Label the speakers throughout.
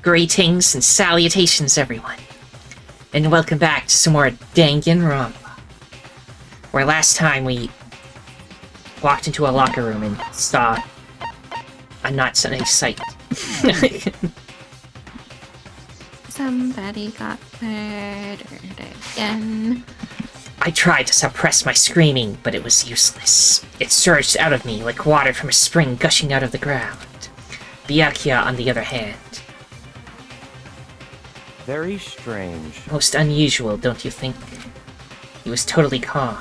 Speaker 1: Greetings and salutations, everyone. And welcome back to some more Danganronpa. Where last time we walked into a locker room and saw a not so nice sight.
Speaker 2: Somebody got murdered again.
Speaker 1: I tried to suppress my screaming, but it was useless. It surged out of me like water from a spring gushing out of the ground. Byakuya, on the other hand.
Speaker 3: Very strange.
Speaker 1: Most unusual, don't you think? He was totally calm,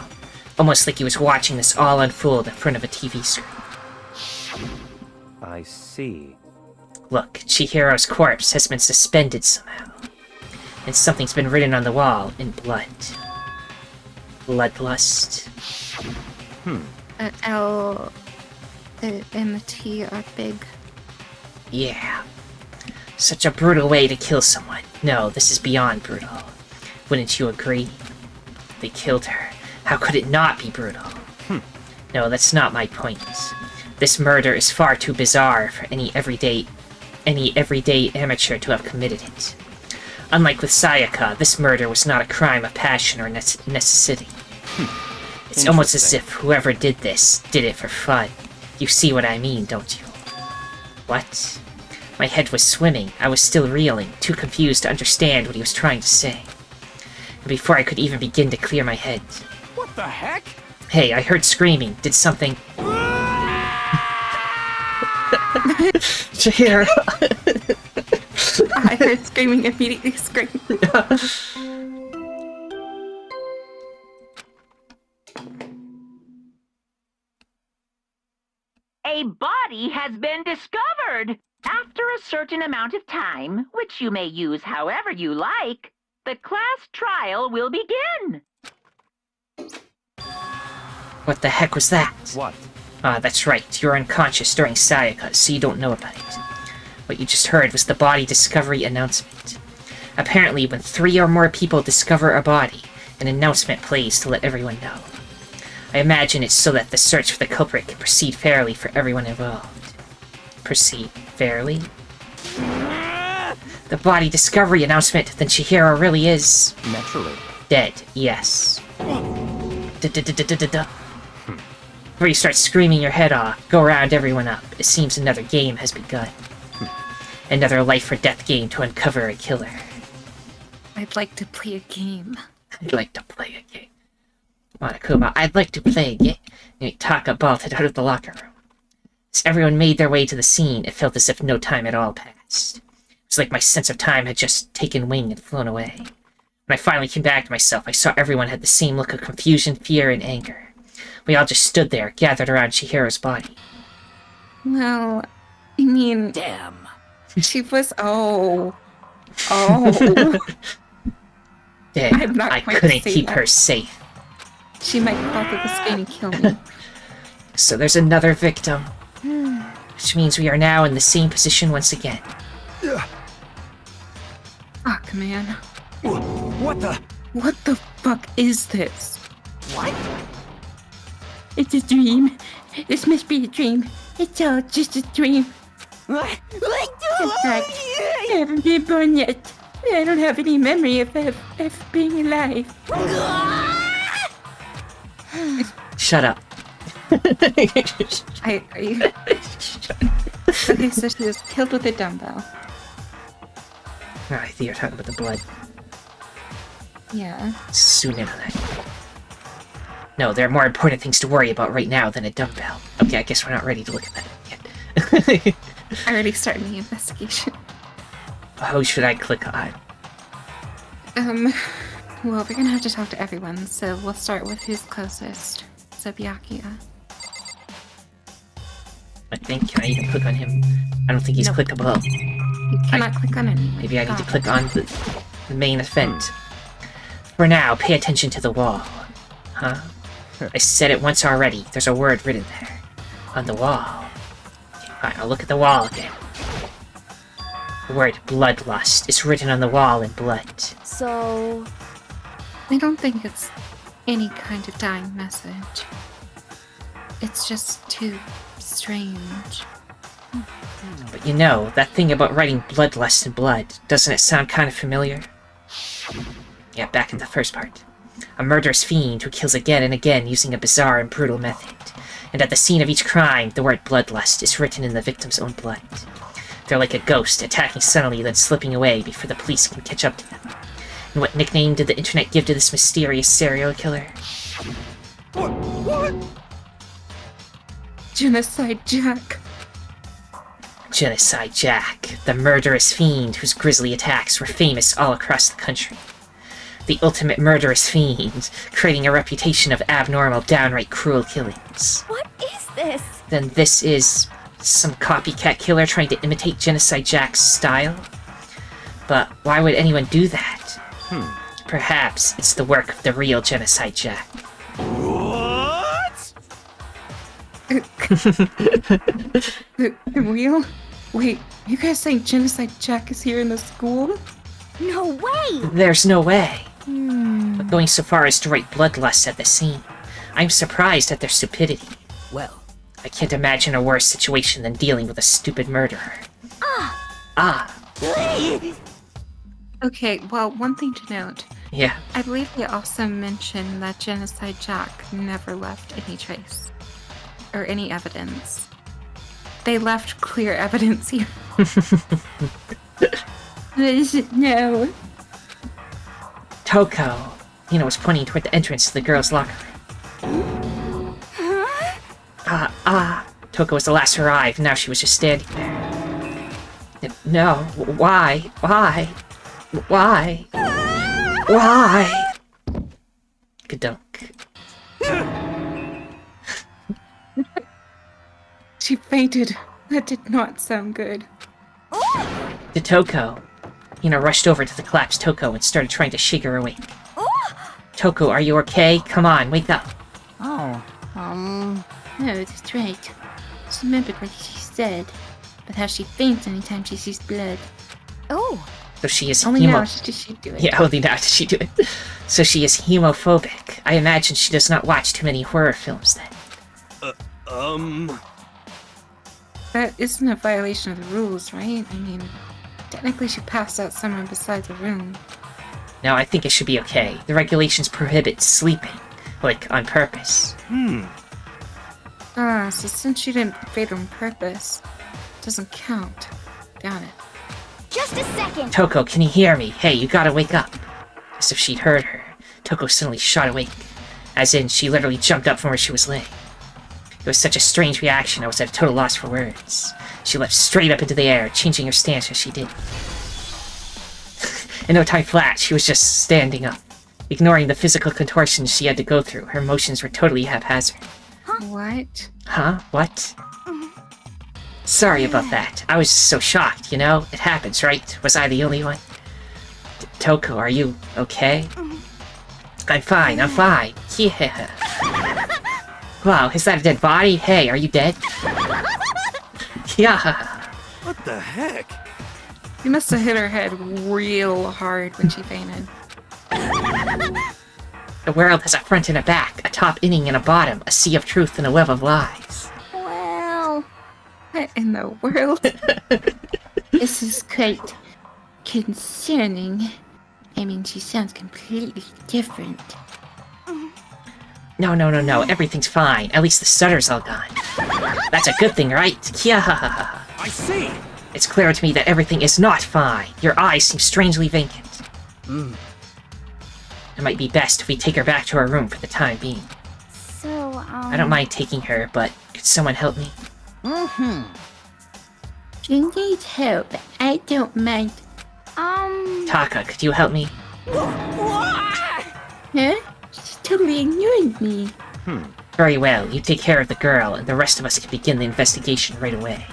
Speaker 1: almost like he was watching this all unfold in front of a TV screen.
Speaker 3: I see.
Speaker 1: Look, Chihiro's corpse has been suspended somehow, and something's been written on the wall in blood. Bloodlust.
Speaker 2: L and the T are big.
Speaker 1: Yeah. Such a brutal way to kill someone. No, this is beyond brutal. Wouldn't you agree? They killed her. How could it not be brutal? No, that's not my point. This murder is far too bizarre for any everyday amateur to have committed it. Unlike with Sayaka, this murder was not a crime of passion or necessity. It's almost as if whoever did this did it for fun. You see what I mean, don't you? What? My head was swimming. I was still reeling, too confused to understand what he was trying to say. And before I could even begin to clear my head...
Speaker 3: What the heck?
Speaker 1: Hey, I heard screaming. Did something... Chihiro!
Speaker 2: I heard screaming, immediately screamed.
Speaker 4: A body has been discovered! After a certain amount of time, which you may use however you like, the class trial will begin.
Speaker 1: What the heck was that?
Speaker 3: What?
Speaker 1: Ah, that's right. You're unconscious during Sayaka, so you don't know about it. What you just heard was the body discovery announcement. Apparently, when 3 or more people discover a body, an announcement plays to let everyone know. I imagine it's so that the search for the culprit can proceed fairly for everyone involved. Proceed fairly? The body discovery announcement, then Chihiro really is...
Speaker 3: Naturally.
Speaker 1: Dead, yes. Before you start screaming your head off, go round everyone up. It seems another game has begun. Another life or death game to uncover a killer.
Speaker 2: I'd like to play a game.
Speaker 1: I'd like to play a game. Monokuma, I'd like to play a game. Taka bolted out of the locker room. As everyone made their way to the scene, it felt as if no time at all passed. It was like my sense of time had just taken wing and flown away. When I finally came back to myself, I saw everyone had the same look of confusion, fear, and anger. We all just stood there, gathered around Chihiro's body.
Speaker 2: Well, I mean...
Speaker 3: Damn.
Speaker 2: She was... Oh.
Speaker 1: Damn,
Speaker 2: I'm not
Speaker 1: I
Speaker 2: going to
Speaker 1: couldn't
Speaker 2: say
Speaker 1: keep
Speaker 2: that.
Speaker 1: her safe.
Speaker 2: She might crawl through the skin and kill me.
Speaker 1: So there's another victim. Which means we are now in the same position once again.
Speaker 2: Fuck, man.
Speaker 3: What the?
Speaker 2: What the fuck is this?
Speaker 3: What?
Speaker 2: It's a dream. This must be a dream. It's all just a dream. In fact, I haven't been born yet. I don't have any memory of being alive.
Speaker 1: Shut up.
Speaker 2: Okay, so she was killed with a dumbbell.
Speaker 1: I think you're talking about the blood.
Speaker 2: Yeah.
Speaker 1: Soon into that. No, there are more important things to worry about right now than a dumbbell. Okay, I guess we're not ready to look at that yet.
Speaker 2: I already started the investigation.
Speaker 1: Who should I click on?
Speaker 2: Well, we're gonna have to talk to everyone, so we'll start with who's closest. So Byakuya.
Speaker 1: I think, can I even click on him? I don't think he's
Speaker 2: Nope.
Speaker 1: clickable.
Speaker 2: You cannot click on anyone.
Speaker 1: Maybe I need to click on the main event. For now, pay attention to the wall. Huh? I said it once already. There's a word written there. On the wall. Okay, fine, I'll look at the wall again. The word bloodlust is written on the wall in blood.
Speaker 5: So...
Speaker 2: I don't think it's any kind of dying message. It's just too strange.
Speaker 1: But you know, that thing about writing bloodlust in blood, doesn't it sound kind of familiar? Yeah, back in the first part. A murderous fiend who kills again and again using a bizarre and brutal method. And at the scene of each crime, the word bloodlust is written in the victim's own blood. They're like a ghost, attacking suddenly then slipping away before the police can catch up to them. And what nickname did the internet give to this mysterious serial killer?
Speaker 3: What?
Speaker 2: Genocide Jack.
Speaker 1: Genocide Jack, the murderous fiend whose grisly attacks were famous all across the country. The ultimate murderous fiend, creating a reputation of abnormal, downright cruel killings.
Speaker 5: What is this?
Speaker 1: Then this is some copycat killer trying to imitate Genocide Jack's style? But why would anyone do that? Perhaps it's the work of the real Genocide Jack.
Speaker 3: What?
Speaker 2: The real? Wait, you guys saying Genocide Jack is here in the school?
Speaker 5: No way!
Speaker 1: There's no way. But going so far as to write bloodlust at the scene, I'm surprised at their stupidity.
Speaker 3: Well,
Speaker 1: I can't imagine a worse situation than dealing with a stupid murderer.
Speaker 2: Okay, well, one thing to note.
Speaker 1: Yeah.
Speaker 2: I believe they also mentioned that Genocide Jack never left any trace. Or any evidence. They left clear evidence here. What is it now?
Speaker 1: Toko, was pointing toward the entrance to the girls' locker room. Toko was the last to arrive, and now she was just standing there. No, why? Gadunk.
Speaker 2: She fainted. That did not sound good.
Speaker 1: To Toko. Rushed over to the collapsed Toko and started trying to shake her awake. Toko, are you okay? Come on, wake up.
Speaker 5: Oh,
Speaker 2: No, that's right. She remembered what she said, but how she faints anytime she sees blood.
Speaker 5: oh,
Speaker 1: So she is
Speaker 2: Only now does she do it.
Speaker 1: Yeah, only now does she do it. So she is hemophobic. I imagine she does not watch too many horror films then.
Speaker 2: That isn't a violation of the rules, right? I mean, technically she passed out somewhere beside the room.
Speaker 1: No, I think it should be okay. The regulations prohibit sleeping. Like, on purpose.
Speaker 2: So since she didn't faint on purpose, it doesn't count. Got it.
Speaker 5: just a second.
Speaker 1: Toko, can you hear me? Hey, you gotta wake up. As if she'd heard her, Toko suddenly shot awake. As in, she literally jumped up from where she was laying. It was such a strange reaction, I was at a total loss for words. She leapt straight up into the air, changing her stance as she did. In no time flat, she was just standing up. Ignoring the physical contortions she had to go through, her motions were totally haphazard.
Speaker 2: What?
Speaker 1: Huh? What? Sorry about that. I was so shocked, It happens, right? Was I the only one? Toko, are you okay? I'm fine. Yeah. Wow, is that a dead body? Hey, are you dead? Yeah.
Speaker 3: What the heck?
Speaker 2: You must have hit her head real hard when she fainted.
Speaker 1: The world has a front and a back, a top inning and a bottom, a sea of truth and a web of lies.
Speaker 5: Well,
Speaker 2: What in the world? This is quite concerning. I mean, she sounds completely different.
Speaker 1: No. Everything's fine. At least the stutter's all gone. That's a good thing, right? Yeah.
Speaker 3: I see.
Speaker 1: It's clear to me that everything is not fine. Your eyes seem strangely vacant. It might be best if we take her back to her room for the time being.
Speaker 5: so,
Speaker 1: I don't mind taking her, but could someone help me?
Speaker 2: She needs help. I don't mind.
Speaker 1: Taka, could you help me?
Speaker 2: Huh? She's totally ignoring me.
Speaker 1: Very well, you take care of the girl, and the rest of us can begin the investigation right away.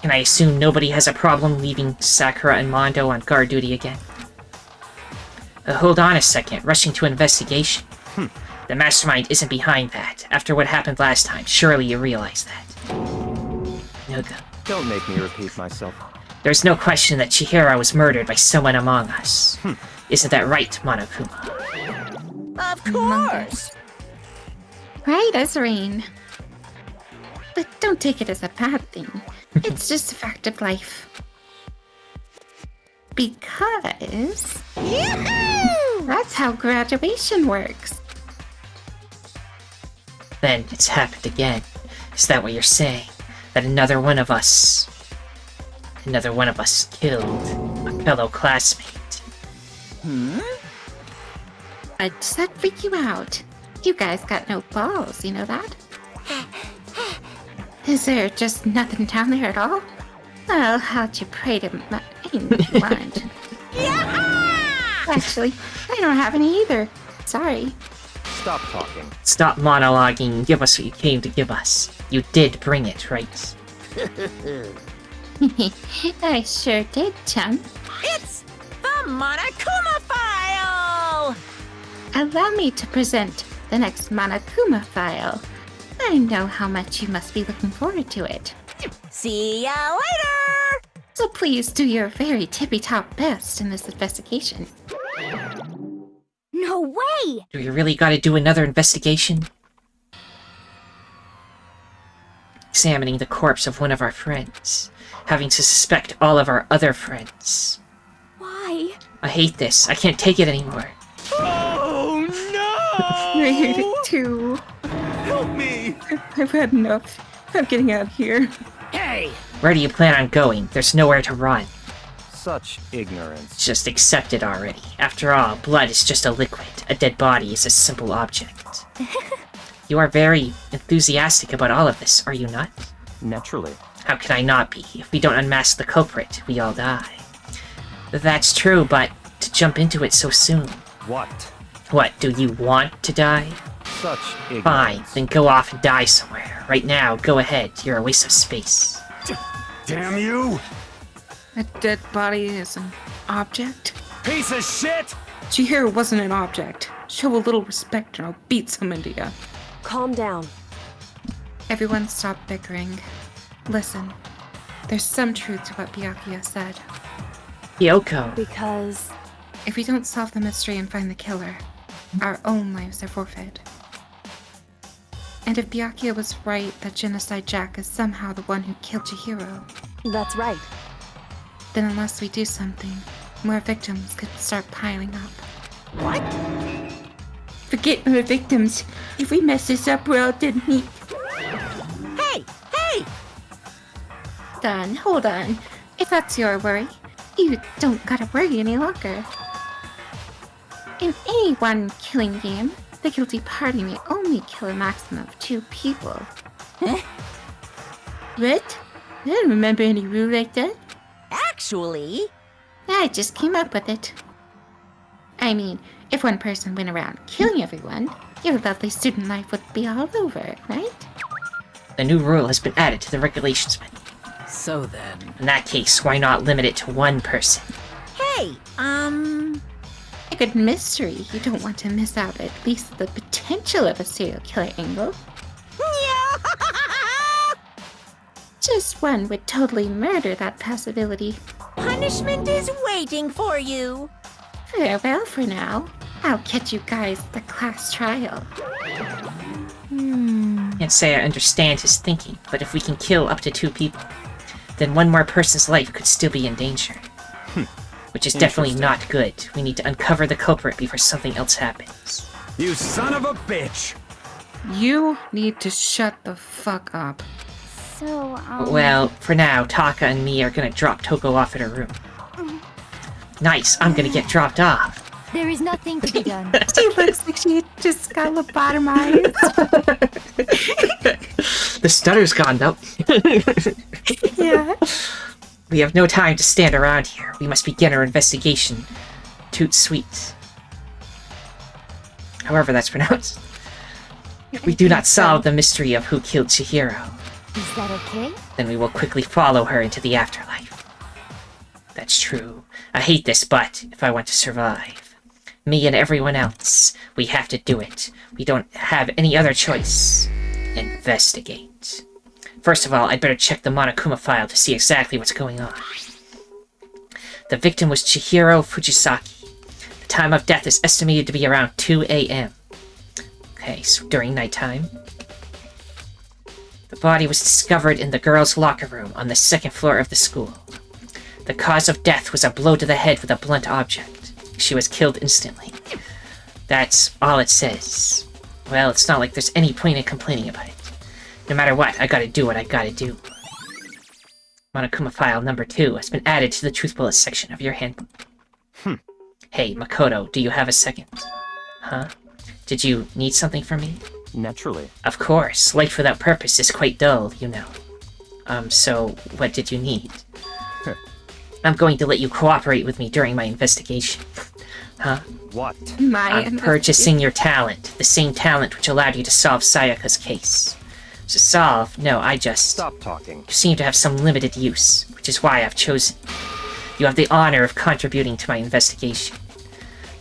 Speaker 1: Can I assume nobody has a problem leaving Sakura and Mondo on guard duty again? Hold on a second, rushing to investigation. The mastermind isn't behind that. After what happened last time, surely you realize that. No go.
Speaker 3: Don't make me repeat myself.
Speaker 1: There's no question that Chihiro was murdered by someone among us. Isn't that right, Monokuma?
Speaker 5: of course.
Speaker 2: Right, Ezreen. but don't take it as a bad thing. It's just a fact of life. Because that's how graduation works.
Speaker 1: Then it's happened again. Is that what you're saying? That another one of us killed a fellow classmate?
Speaker 2: Does that freak you out? You guys got no balls, you know that? Is there just nothing down there at all? Well, how'd you pray to mind? Actually, I don't have any either. Sorry.
Speaker 3: Stop talking.
Speaker 1: Stop monologuing and give us what you came to give us. You did bring it, right?
Speaker 2: I sure did, chum.
Speaker 4: It's the Monokuma file!
Speaker 2: Allow me to present the next Monokuma file. I know how much you must be looking forward to it.
Speaker 4: See ya later!
Speaker 2: So please do your very tippy-top best in this investigation.
Speaker 5: No way!
Speaker 1: Do we really gotta do another investigation? Examining the corpse of one of our friends. Having to suspect all of our other friends.
Speaker 5: Why?
Speaker 1: I hate this. I can't take it anymore.
Speaker 3: Oh
Speaker 2: I hate it too.
Speaker 3: no! Help me!
Speaker 2: I've had enough. I'm getting out of here.
Speaker 3: Hey!
Speaker 1: Where do you plan on going? There's nowhere to run.
Speaker 3: Such ignorance.
Speaker 1: Just accept it already. After all, blood is just a liquid. A dead body is a simple object. You are very enthusiastic about all of this, are you not?
Speaker 3: Naturally.
Speaker 1: How can I not be? If we don't unmask the culprit, we all die. That's true, but to jump into it so soon.
Speaker 3: What?
Speaker 1: What, do you want to die?
Speaker 3: Such ignorance.
Speaker 1: Fine, then go off and die somewhere. Right now, go ahead. You're a waste of space.
Speaker 3: Damn you!
Speaker 2: A dead body is an object?
Speaker 3: Piece of shit!
Speaker 2: Chihiro wasn't an object. Show a little respect and I'll beat some into ya.
Speaker 6: Calm down.
Speaker 2: Everyone stop bickering. Listen, there's some truth to what Byakuya said.
Speaker 1: Yoko.
Speaker 6: Because
Speaker 2: If we don't solve the mystery and find the killer, our own lives are forfeit. And if Byakuya was right that Genocide Jack is somehow the one who killed Chihiro,
Speaker 6: that's right.
Speaker 2: then unless we do something, more victims could start piling up.
Speaker 4: What?
Speaker 2: Forget the victims. If we mess this up, we're all dead meat.
Speaker 4: Hey! Hey!
Speaker 2: Done. Hold on. If that's your worry, you don't gotta worry any longer. In any one killing game, the guilty party may only kill a maximum of 2 people.
Speaker 4: Huh?
Speaker 2: What? I don't remember any rule like that.
Speaker 4: Actually,
Speaker 2: I just came up with it. I mean, if one person went around killing everyone, your lovely student life would be all over, right?
Speaker 1: The new rule has been added to the regulations menu.
Speaker 7: So then...
Speaker 1: In that case, why not limit it to one person?
Speaker 4: hey,
Speaker 2: A good mystery. You don't want to miss out at least the potential of a serial killer angle. Just one would totally murder that possibility.
Speaker 4: punishment is waiting for you.
Speaker 2: Farewell for now. I'll catch you guys at the class trial.
Speaker 1: Can't say I understand his thinking, but if we can kill up to 2 people, then one more person's life could still be in danger. Which is definitely not good. We need to uncover the culprit before something else happens.
Speaker 3: You son of a bitch!
Speaker 2: You need to shut the fuck up.
Speaker 5: So,
Speaker 1: Well, for now, Taka and me are gonna drop Toko off at her room. Nice, I'm gonna get dropped off.
Speaker 5: there is nothing to be done.
Speaker 2: She looks like she just got lobotomized.
Speaker 1: The stutter's gone, though.
Speaker 2: Yeah.
Speaker 1: We have no time to stand around here. We must begin our investigation. Toot sweet. However that's pronounced. If we do not solve the mystery of who killed Chihiro,
Speaker 5: Is that okay?
Speaker 1: then we will quickly follow her into the afterlife. That's true. I hate this, but if I want to survive, me and everyone else, we have to do it. We don't have any other choice. Investigate. First of all, I'd better check the Monokuma file to see exactly what's going on. The victim was Chihiro Fujisaki. The time of death is estimated to be around 2 a.m. Okay, so during nighttime. The body was discovered in the girls' locker room on the second floor of the school. The cause of death was a blow to the head with a blunt object. She was killed instantly. That's all it says. Well, it's not like there's any point in complaining about it. No matter what, I gotta do what I gotta do. Monokuma file number 2 has been added to the truth bullet section of your handbook. Hey, Makoto, do you have a second? Huh? Did you need something from me?
Speaker 3: Naturally.
Speaker 1: Of course. Life without purpose is quite dull, you know. So what did you need? I'm going to let you cooperate with me during my investigation. Huh?
Speaker 3: What?
Speaker 1: I'm purchasing your talent. The same talent which allowed you to solve Sayaka's case. To solve? No, I just...
Speaker 3: Stop talking.
Speaker 1: You seem to have some limited use, which is why I've chosen you. You have the honor of contributing to my investigation.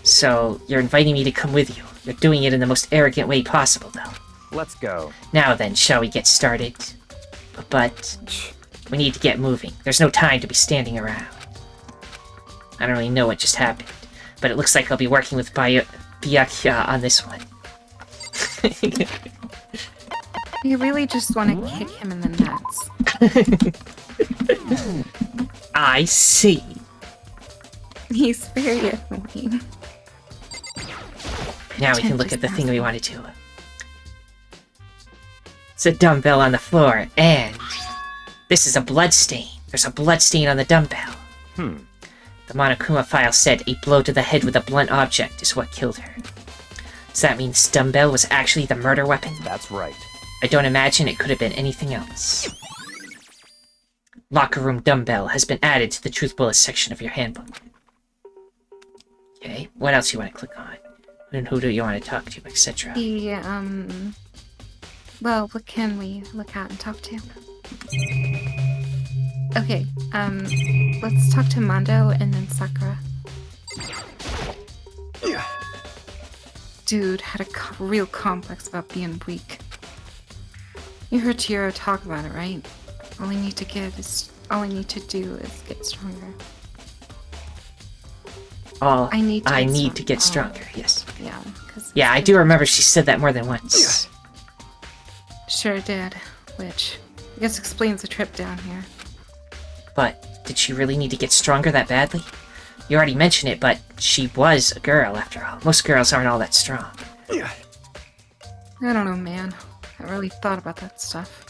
Speaker 1: So, you're inviting me to come with you. You're doing it in the most arrogant way possible, though.
Speaker 3: Let's go.
Speaker 1: Now then, shall we get started? But... we need to get moving. There's no time to be standing around. I don't really know what just happened, but it looks like I'll be working with Byakuya on this one.
Speaker 2: You really just want to kick him in the nuts.
Speaker 1: I see.
Speaker 2: He's very annoying.
Speaker 1: Now we can look at the thing we want to do. It's a dumbbell on the floor, and... this is a blood stain. There's a blood stain on the dumbbell. The Monokuma file said a blow to the head with a blunt object is what killed her. Does that mean this dumbbell was actually the murder weapon?
Speaker 3: That's right.
Speaker 1: I don't imagine it could have been anything else. Locker room dumbbell has been added to the truth bullet section of your handbook. Okay, what else you want to click on? And who do you want to talk to, etc.?
Speaker 2: Well, what can we look at and talk to? Okay, let's talk to Mondo and then Sakura. Dude had a real complex about being weak. You heard Chihiro talk about it, right? All I need to do is get stronger. I need to get
Speaker 1: stronger, yes.
Speaker 2: Yeah,
Speaker 1: yeah, I do remember she said that more than once.
Speaker 2: Sure did, which I guess explains the trip down here.
Speaker 1: But did she really need to get stronger that badly? You already mentioned it, but she was a girl, after all. Most girls aren't all that strong.
Speaker 2: I don't know, man. I haven't really thought about that stuff.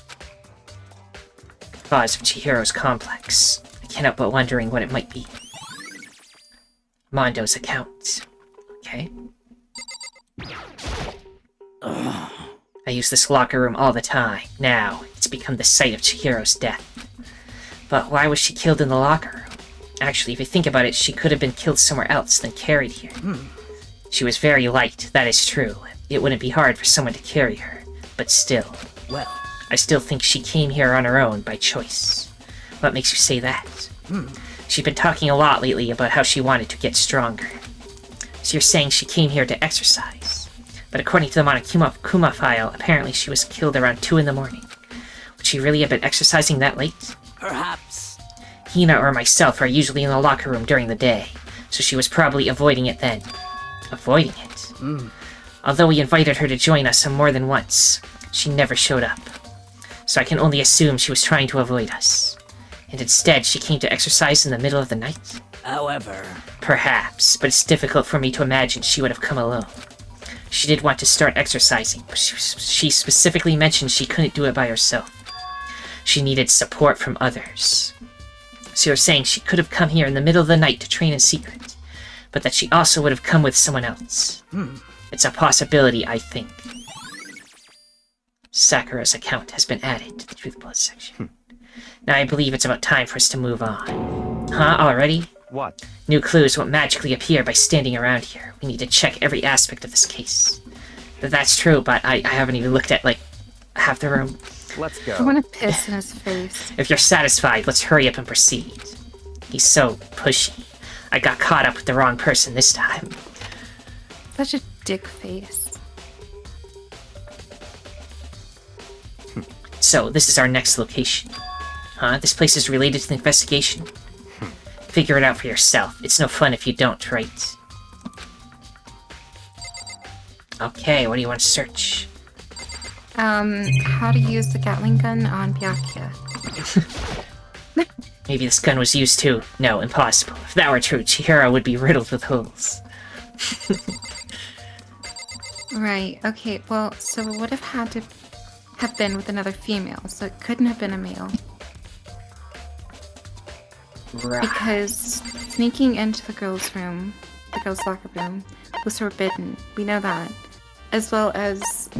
Speaker 1: Cause of Chihiro's complex. I can't help but wondering what it might be. Mondo's account. Okay. I use this locker room all the time. Now, it's become the site of Chihiro's death. But why was she killed in the locker room? Actually, if you think about it, she could have been killed somewhere else than carried here. She was very light, that is true. It wouldn't be hard for someone to carry her. But still. Well, I still think she came here on her own by choice. What makes you say that? She's been talking a lot lately about how she wanted to get stronger. So you're saying she came here to exercise. But according to the Monokuma file, apparently she was killed around 2 in the morning. Would she really have been exercising that late?
Speaker 7: Perhaps.
Speaker 1: Hina or myself are usually in the locker room during the day, so she was probably avoiding it then. Avoiding it? Although we invited her to join us more than once, she never showed up. So I can only assume she was trying to avoid us. And instead, she came to exercise in the middle of the night?
Speaker 7: However...
Speaker 1: Perhaps, but it's difficult for me to imagine she would have come alone. She did want to start exercising, but she specifically mentioned she couldn't do it by herself. She needed support from others. So you're saying she could have come here in the middle of the night to train in secret, but that she also would have come with someone else. It's a possibility, I think. Sakura's account has been added to the Truth Bullet section. Now I believe it's about time for us to move on. Huh? Already?
Speaker 3: What?
Speaker 1: New clues won't magically appear by standing around here. We need to check every aspect of this case. That's true, but I haven't even looked at, like, half the room.
Speaker 3: Let's go.
Speaker 2: I want to piss in his face.
Speaker 1: If you're satisfied, let's hurry up and proceed. He's so pushy. I got caught up with the wrong person this time.
Speaker 2: Such a dick face.
Speaker 1: So, this is our next location. Huh? This place is related to the investigation? Figure it out for yourself. It's no fun if you don't, right? Okay, what do you want to search?
Speaker 2: How to use the Gatling gun on Byakuya.
Speaker 1: Maybe this gun was used too. No, impossible. If that were true, Chihiro would be riddled with holes.
Speaker 2: Right, okay, well, so it would have had to have been with another female, so it couldn't have been a male.
Speaker 1: Right.
Speaker 2: Because sneaking into the girls' room, the girls' locker room, was forbidden. We know that. As well as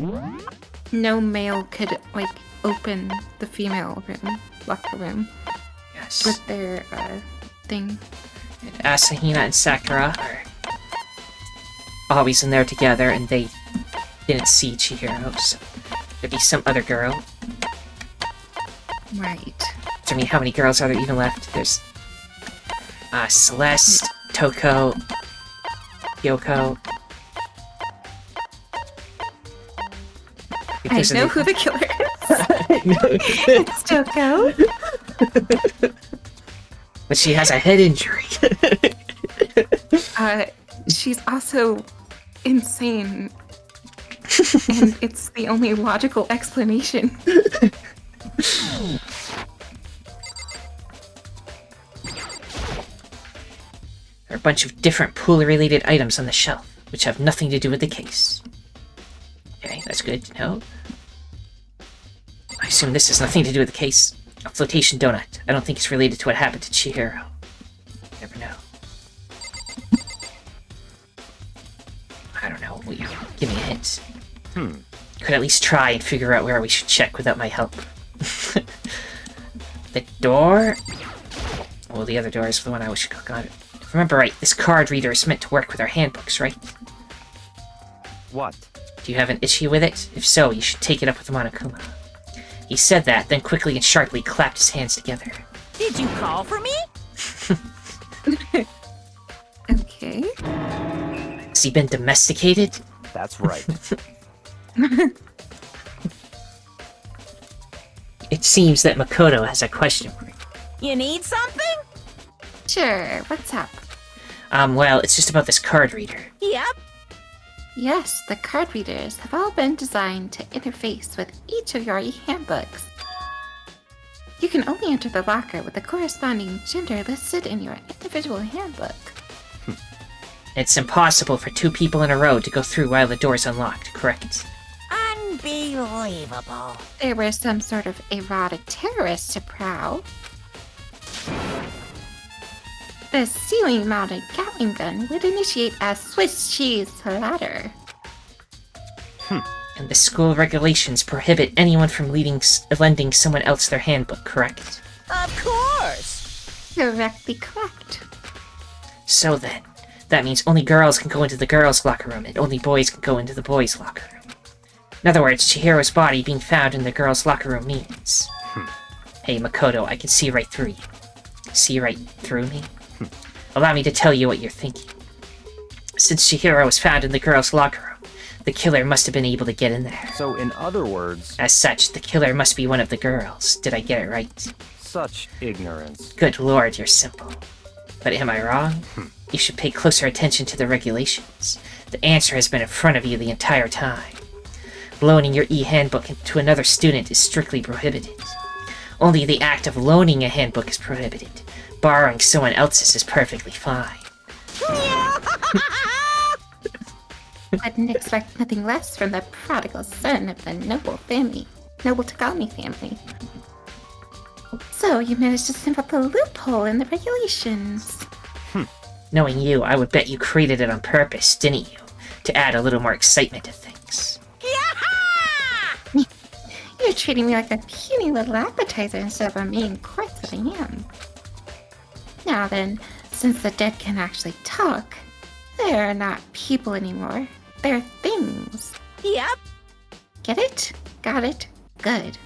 Speaker 2: no male could, like, open the female room, locker room,
Speaker 1: Yes.
Speaker 2: with their, thing.
Speaker 1: And Asahina and Sakura are always in there together, and they didn't see Chihiro, so there'd be some other girl.
Speaker 2: Right.
Speaker 1: I mean, how many girls are there even left? There's Celeste, Toko, Yoko.
Speaker 2: I
Speaker 1: Because of
Speaker 2: know
Speaker 1: the-
Speaker 2: who the killer is. It's Toko.
Speaker 1: But she has a head injury.
Speaker 2: She's also insane. And it's the only logical explanation.
Speaker 1: There are a bunch of different pool-related items on the shelf, which have nothing to do with the case. Okay, that's good to know. I assume this has nothing to do with the case. A flotation donut. I don't think it's related to what happened to Chihiro. Never know. I don't know. Will you give me a hint? Could at least try and figure out where we should check without my help. The door? Well, the other door is the one I wish I got. If I remember right, this card reader is meant to work with our handbooks, right?
Speaker 3: What?
Speaker 1: Do you have an issue with it? If so, you should take it up with Monokuma. He said that, then quickly and sharply clapped his hands together.
Speaker 4: Did you call for me?
Speaker 2: Okay.
Speaker 1: Has he been domesticated?
Speaker 3: That's right.
Speaker 1: It seems that Makoto has a question for you.
Speaker 4: You need something?
Speaker 2: Sure, what's up?
Speaker 1: Well, it's just about this card reader.
Speaker 4: Yep.
Speaker 2: Yes, the card readers have all been designed to interface with each of your handbooks. You can only enter the locker with the corresponding gender listed in your individual handbook.
Speaker 1: It's impossible for two people in a row to go through while the door's unlocked, correct?
Speaker 4: Unbelievable.
Speaker 2: There were some sort of erotic terrorists to prowl. The ceiling-mounted Gatling gun would initiate a Swiss cheese ladder.
Speaker 1: And the school regulations prohibit anyone from lending someone else their handbook, correct?
Speaker 4: Of course.
Speaker 2: Directly correct.
Speaker 1: So then, that means only girls can go into the girls' locker room, and only boys can go into the boys' locker room. In other words, Chihiro's body being found in the girls' locker room means... Hey, Makoto, I can see right through you. See right through me? Allow me to tell you what you're thinking. Since Chihiro was found in the girls' locker room, the killer must have been able to get in there.
Speaker 3: So, in other words,
Speaker 1: As such, the killer must be one of the girls. Did I get it right?
Speaker 3: such ignorance.
Speaker 1: Good lord, you're simple. But am I wrong? You should pay closer attention to the regulations. The answer has been in front of you the entire time. Loaning your e-handbook to another student is strictly prohibited. Only the act of loaning a handbook is prohibited. Borrowing someone else's is perfectly fine.
Speaker 2: Wouldn't expect nothing less from the prodigal son of the noble Tagami family. So you managed to sniff up a loophole in the regulations.
Speaker 1: Knowing you, I would bet you created it on purpose, didn't you? To add a little more excitement to things.
Speaker 2: You're treating me like a puny little appetizer instead of a main course that I am. Now then, since the dead can actually talk, they're not people anymore. They're things.
Speaker 4: Yep.
Speaker 2: Get it? Got it? Good.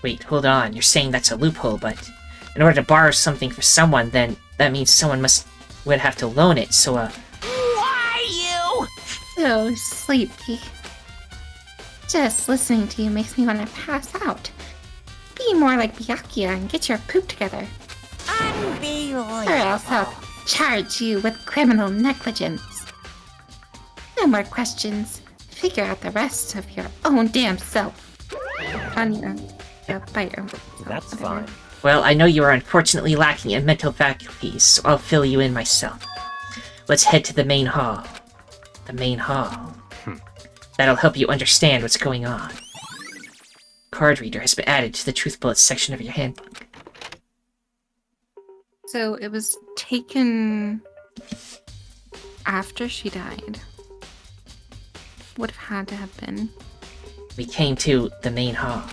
Speaker 1: Wait, hold on. You're saying that's a loophole, but in order to borrow something for someone, then that means someone would have to loan it, so,
Speaker 4: Why you?
Speaker 2: So sleepy. Just listening to you makes me want to pass out. Be more like Byakuya and get your poop together.
Speaker 4: Unbelievable.
Speaker 2: Or else I'll charge you with criminal negligence. No more questions. figure out the rest of your own damn self. On your by your
Speaker 3: That's
Speaker 2: whatever.
Speaker 3: fine.
Speaker 1: Well, I know you are unfortunately lacking in mental faculties, so I'll fill you in myself. Let's head to the main hall. The main hall. That'll help you understand what's going on. Card reader has been added to the truth bullets section of your handbook.
Speaker 2: So it was taken after she died. Would have had to have been.
Speaker 1: We came to the main hall.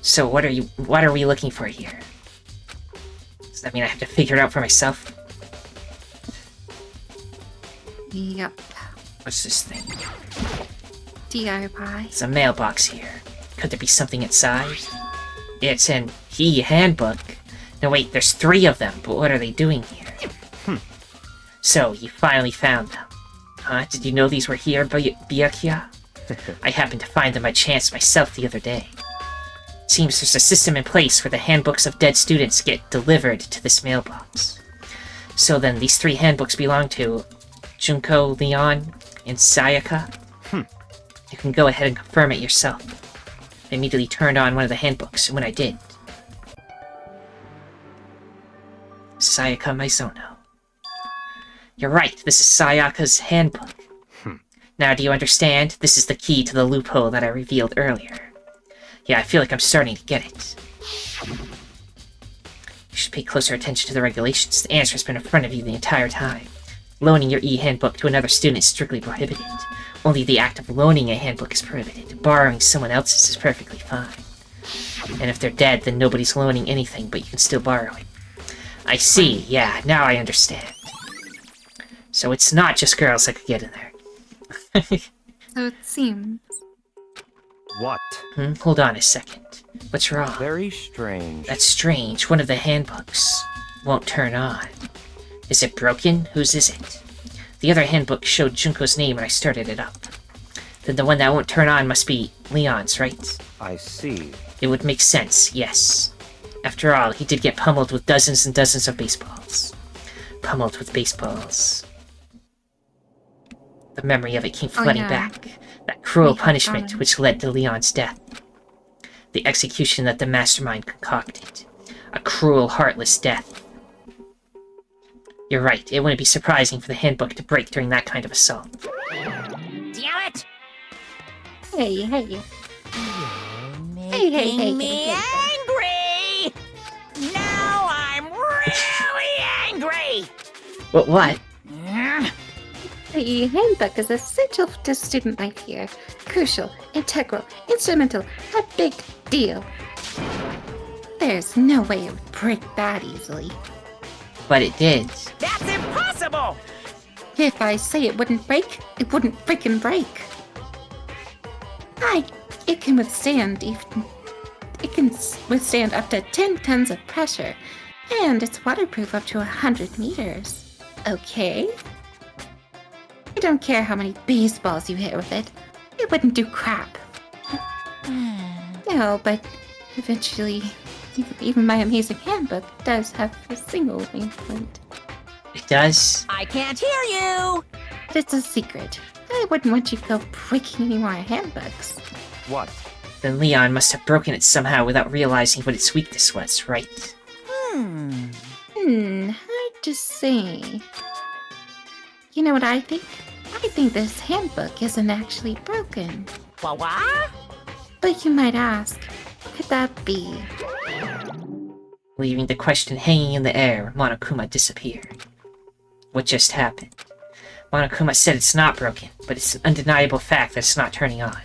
Speaker 1: So what are we looking for here? Does that mean I have to figure it out for myself?
Speaker 2: Yep.
Speaker 1: What's this thing?
Speaker 2: DIY.
Speaker 1: It's a mailbox here. Could there be something inside? It's an handbook. No wait, there's 3 of them, but what are they doing here? So, you finally found them. Huh? Did you know these were here, Byakuya? I happened to find them by chance myself the other day. Seems there's a system in place where the handbooks of dead students get delivered to this mailbox. So then, these 3 handbooks belong to Junko, Leon, and Sayaka. You can go ahead and confirm it yourself. I immediately turned on one of the handbooks, and when I did... Sayaka Maizono. You're right, this is Sayaka's handbook. Now, do you understand? This is the key to the loophole that I revealed earlier. Yeah, I feel like I'm starting to get it. You should pay closer attention to the regulations. The answer has been in front of you the entire time. Loaning your e-handbook to another student is strictly prohibited. Only the act of loaning a handbook is prohibited. Borrowing someone else's is perfectly fine. And if they're dead, then nobody's loaning anything, but you can still borrow it. I see, yeah, now I understand. So it's not just girls that could get in there.
Speaker 2: So it seems.
Speaker 3: What?
Speaker 1: Hold on a second. What's wrong?
Speaker 3: Very strange.
Speaker 1: That's strange. One of the handbooks won't turn on. Is it broken? Whose is it? The other handbook showed Junko's name when I started it up. Then the one that won't turn on must be Leon's, right?
Speaker 3: I see.
Speaker 1: It would make sense, yes. After all, he did get pummeled with dozens and dozens of baseballs. Pummeled with baseballs. The memory of it came flooding back. That cruel punishment which led to Leon's death. The execution that the mastermind concocted. A cruel, heartless death. You're right, it wouldn't be surprising for the handbook to break during that kind of assault.
Speaker 4: Damn it!
Speaker 2: Hey.
Speaker 4: Making me angry! Now I'm really angry!
Speaker 1: What?
Speaker 2: The handbook is essential to student life here. Crucial, integral, instrumental, a big deal. There's no way it would break that easily.
Speaker 1: But it did.
Speaker 4: That's impossible!
Speaker 2: If I say it wouldn't break, it wouldn't freaking break. It can withstand up to 10 tons of pressure, and it's waterproof up to 100 meters. Okay? I don't care how many baseballs you hit with it. It wouldn't do crap. No, but eventually, even my amazing handbook does have a single weak point.
Speaker 1: It does?
Speaker 4: I can't hear you!
Speaker 2: But it's a secret. I wouldn't want you to go breaking any more handbooks.
Speaker 3: What?
Speaker 1: Then Leon must have broken it somehow without realizing what its weakness was, right?
Speaker 2: Hard to say. You know what I think? I think this handbook isn't actually broken.
Speaker 4: What?
Speaker 2: But you might ask, what could that be?
Speaker 1: Leaving the question hanging in the air, Monokuma disappeared. What just happened? Monokuma said it's not broken, but it's an undeniable fact that it's not turning on.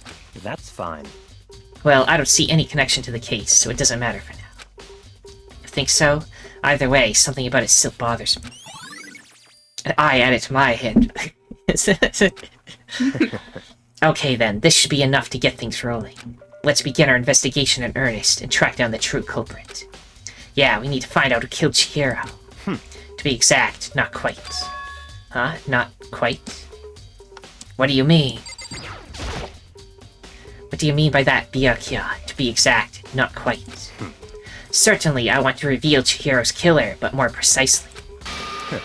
Speaker 3: That's fine.
Speaker 1: Well, I don't see any connection to the case, so it doesn't matter for now. You think so? Either way, something about it still bothers me. I add it to my head. Okay then, this should be enough to get things rolling. Let's begin our investigation in earnest and track down the true culprit. Yeah, we need to find out who killed Chihiro. To be exact, not quite. Huh? Not quite? What do you mean? What do you mean by that, Byakuya? To be exact, not quite. Certainly, I want to reveal Chihiro's killer, but more precisely.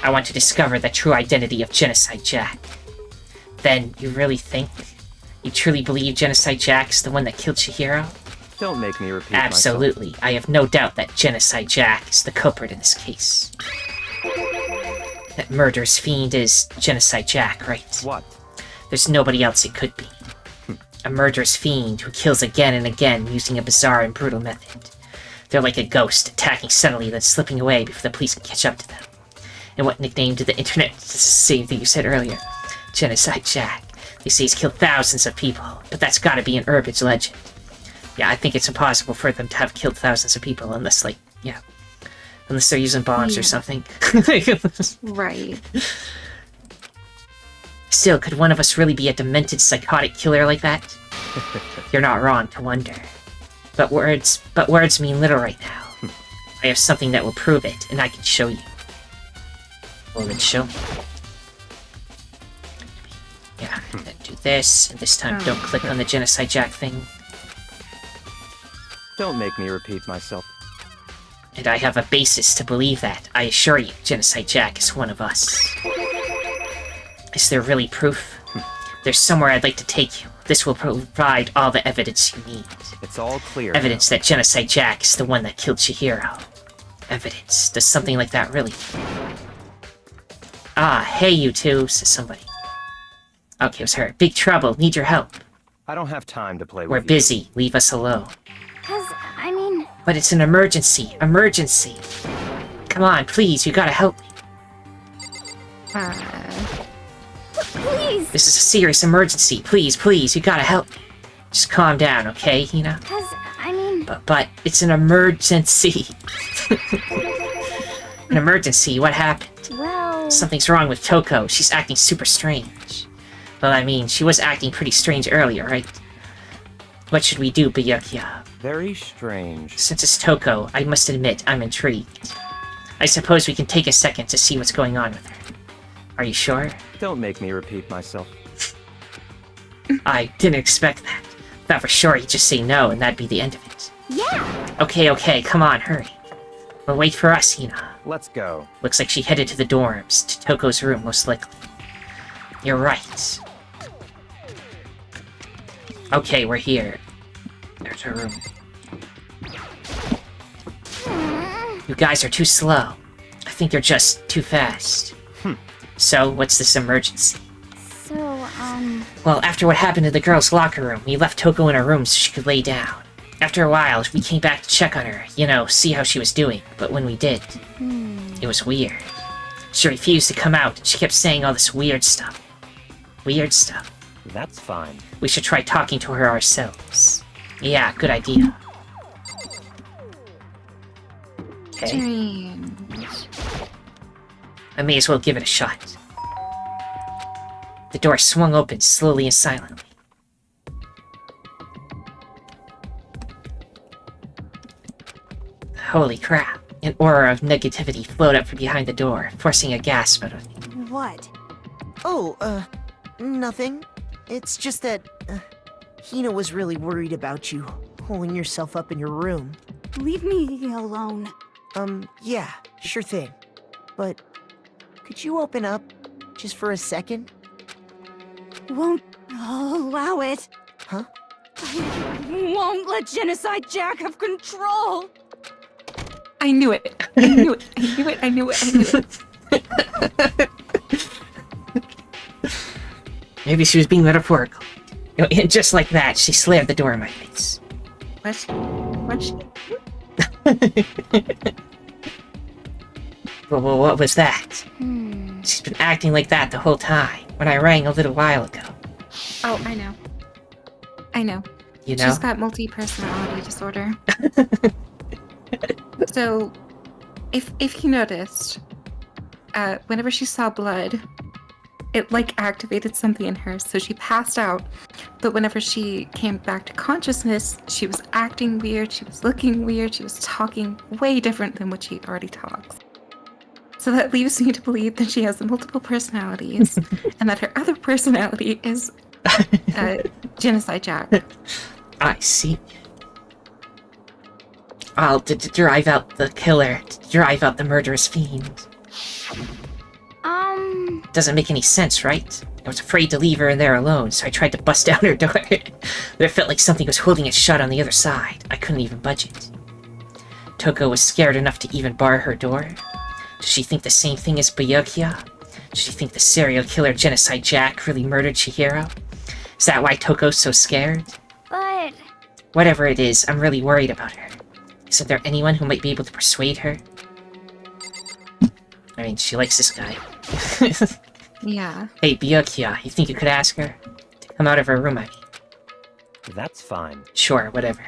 Speaker 1: I want to discover the true identity of Genocide Jack. Then, you really think? You truly believe Genocide Jack's the one that killed Chihiro?
Speaker 3: Don't make me repeat
Speaker 1: Absolutely. I have no doubt that Genocide Jack is the culprit in this case. That murderous fiend is Genocide Jack, right?
Speaker 3: myself. What?
Speaker 1: There's nobody else it could be. A murderous fiend who kills again and again using a bizarre and brutal method. They're like a ghost, attacking suddenly then slipping away before the police can catch up to them. And what nickname did the internet... This is the same thing you said earlier. Genocide Jack. They say he's killed thousands of people, but that's gotta be an urban legend. Yeah, I think it's impossible for them to have killed thousands of people unless, like, yeah. Unless they're using bombs or something.
Speaker 2: Right.
Speaker 1: Still, could one of us really be a demented psychotic killer like that? You're not wrong to wonder. But words mean little right now. I have something that will prove it, and I can show you. Well, then show me. Yeah, then do this, and this time don't click on the Genocide Jack thing.
Speaker 3: Don't make me repeat myself.
Speaker 1: And I have a basis to believe that. I assure you, Genocide Jack is one of us. Is there really proof? There's somewhere I'd like to take you. This will provide all the evidence you need.
Speaker 3: It's all clear.
Speaker 1: Evidence that Genocide Jack is the one that killed Chihiro. Evidence. Does something like that really? Ah, hey you two, says somebody. Okay, it was her. Big trouble. Need your help.
Speaker 3: I don't have time to play
Speaker 1: We're
Speaker 3: with
Speaker 1: busy. Leave us alone.
Speaker 5: I mean,
Speaker 1: But it's an emergency. Emergency. Come on, please. You gotta help me.
Speaker 5: please,
Speaker 1: This is a serious emergency. Please, please. You gotta help me. Just calm down, okay, Hina?
Speaker 5: I mean,
Speaker 1: But it's an emergency. An emergency? What happened?
Speaker 5: well,
Speaker 1: Something's wrong with Toko. She's acting super strange. Well, I mean, she was acting pretty strange earlier, right? What should we do, Byakuya?
Speaker 3: Very strange.
Speaker 1: Since it's Toko, I must admit I'm intrigued. I suppose we can take a second to see what's going on with her. Are you sure?
Speaker 3: Don't make me repeat myself.
Speaker 1: I didn't expect that. Thought for sure you'd just say no and that'd be the end of it.
Speaker 5: yeah,
Speaker 1: Okay, come on, hurry. Well, wait for us, Hina.
Speaker 3: Let's go.
Speaker 1: Looks like she headed to the dorms, to Toko's room, most likely. You're right. Okay, we're here. There's her room. You guys are too slow. I think you're just too fast. So, what's this emergency?
Speaker 5: so,
Speaker 1: Well, after what happened in the girls' locker room, we left Toko in her room so she could lay down. After a while, we came back to check on her, you know, see how she was doing. But when we did, it was weird. She refused to come out, and she kept saying all this weird stuff. Weird stuff.
Speaker 3: That's fine.
Speaker 1: We should try talking to her ourselves. Yeah, good idea. Okay,
Speaker 2: Strange.
Speaker 1: I may as well give it a shot. The door swung open slowly and silently. Holy crap. An aura of negativity flowed up from behind the door, forcing a gasp out of me.
Speaker 6: What?
Speaker 7: Oh, nothing. It's just that, Hina was really worried about you, holding yourself up in your room.
Speaker 5: leave me alone.
Speaker 7: Yeah, sure thing. But, could you open up, just for a second?
Speaker 5: Won't allow it.
Speaker 7: Huh?
Speaker 5: I won't let Genocide Jack have control.
Speaker 2: I knew it. I knew it. I knew it. I knew it. I knew it.
Speaker 1: Maybe she was being metaphorical. And just like that, she slammed the door in my face.
Speaker 2: What?
Speaker 1: Well, what was that? She's been acting like that the whole time, when I rang a little while ago.
Speaker 2: Oh, I know. I know.
Speaker 1: You know?
Speaker 2: She's got multi-personality disorder. So, if you noticed, whenever she saw blood, it like activated something in her, so she passed out. But whenever she came back to consciousness, she was acting weird, she was looking weird, she was talking way different than what she already talks. So that leaves me to believe that she has multiple personalities, and that her other personality is Genocide Jack.
Speaker 1: I see. I'll drive out the killer, drive out the murderous fiend. Doesn't make any sense, right? I was afraid to leave her in there alone, so I tried to bust down her door. But it felt like something was holding it shut on the other side. I couldn't even budge it. Toko was scared enough to even bar her door. Does she think the same thing as Byakuya? Does she think the serial killer Genocide Jack really murdered Chihiro? Is that why Toko's so scared?
Speaker 5: But...
Speaker 1: Whatever it is, I'm really worried about her. Isn't there anyone who might be able to persuade her? I mean, she likes this guy.
Speaker 8: Yeah.
Speaker 1: Hey, Byakuya, you think you could ask her? To come out of her room, I mean.
Speaker 3: That's fine.
Speaker 1: Sure, whatever.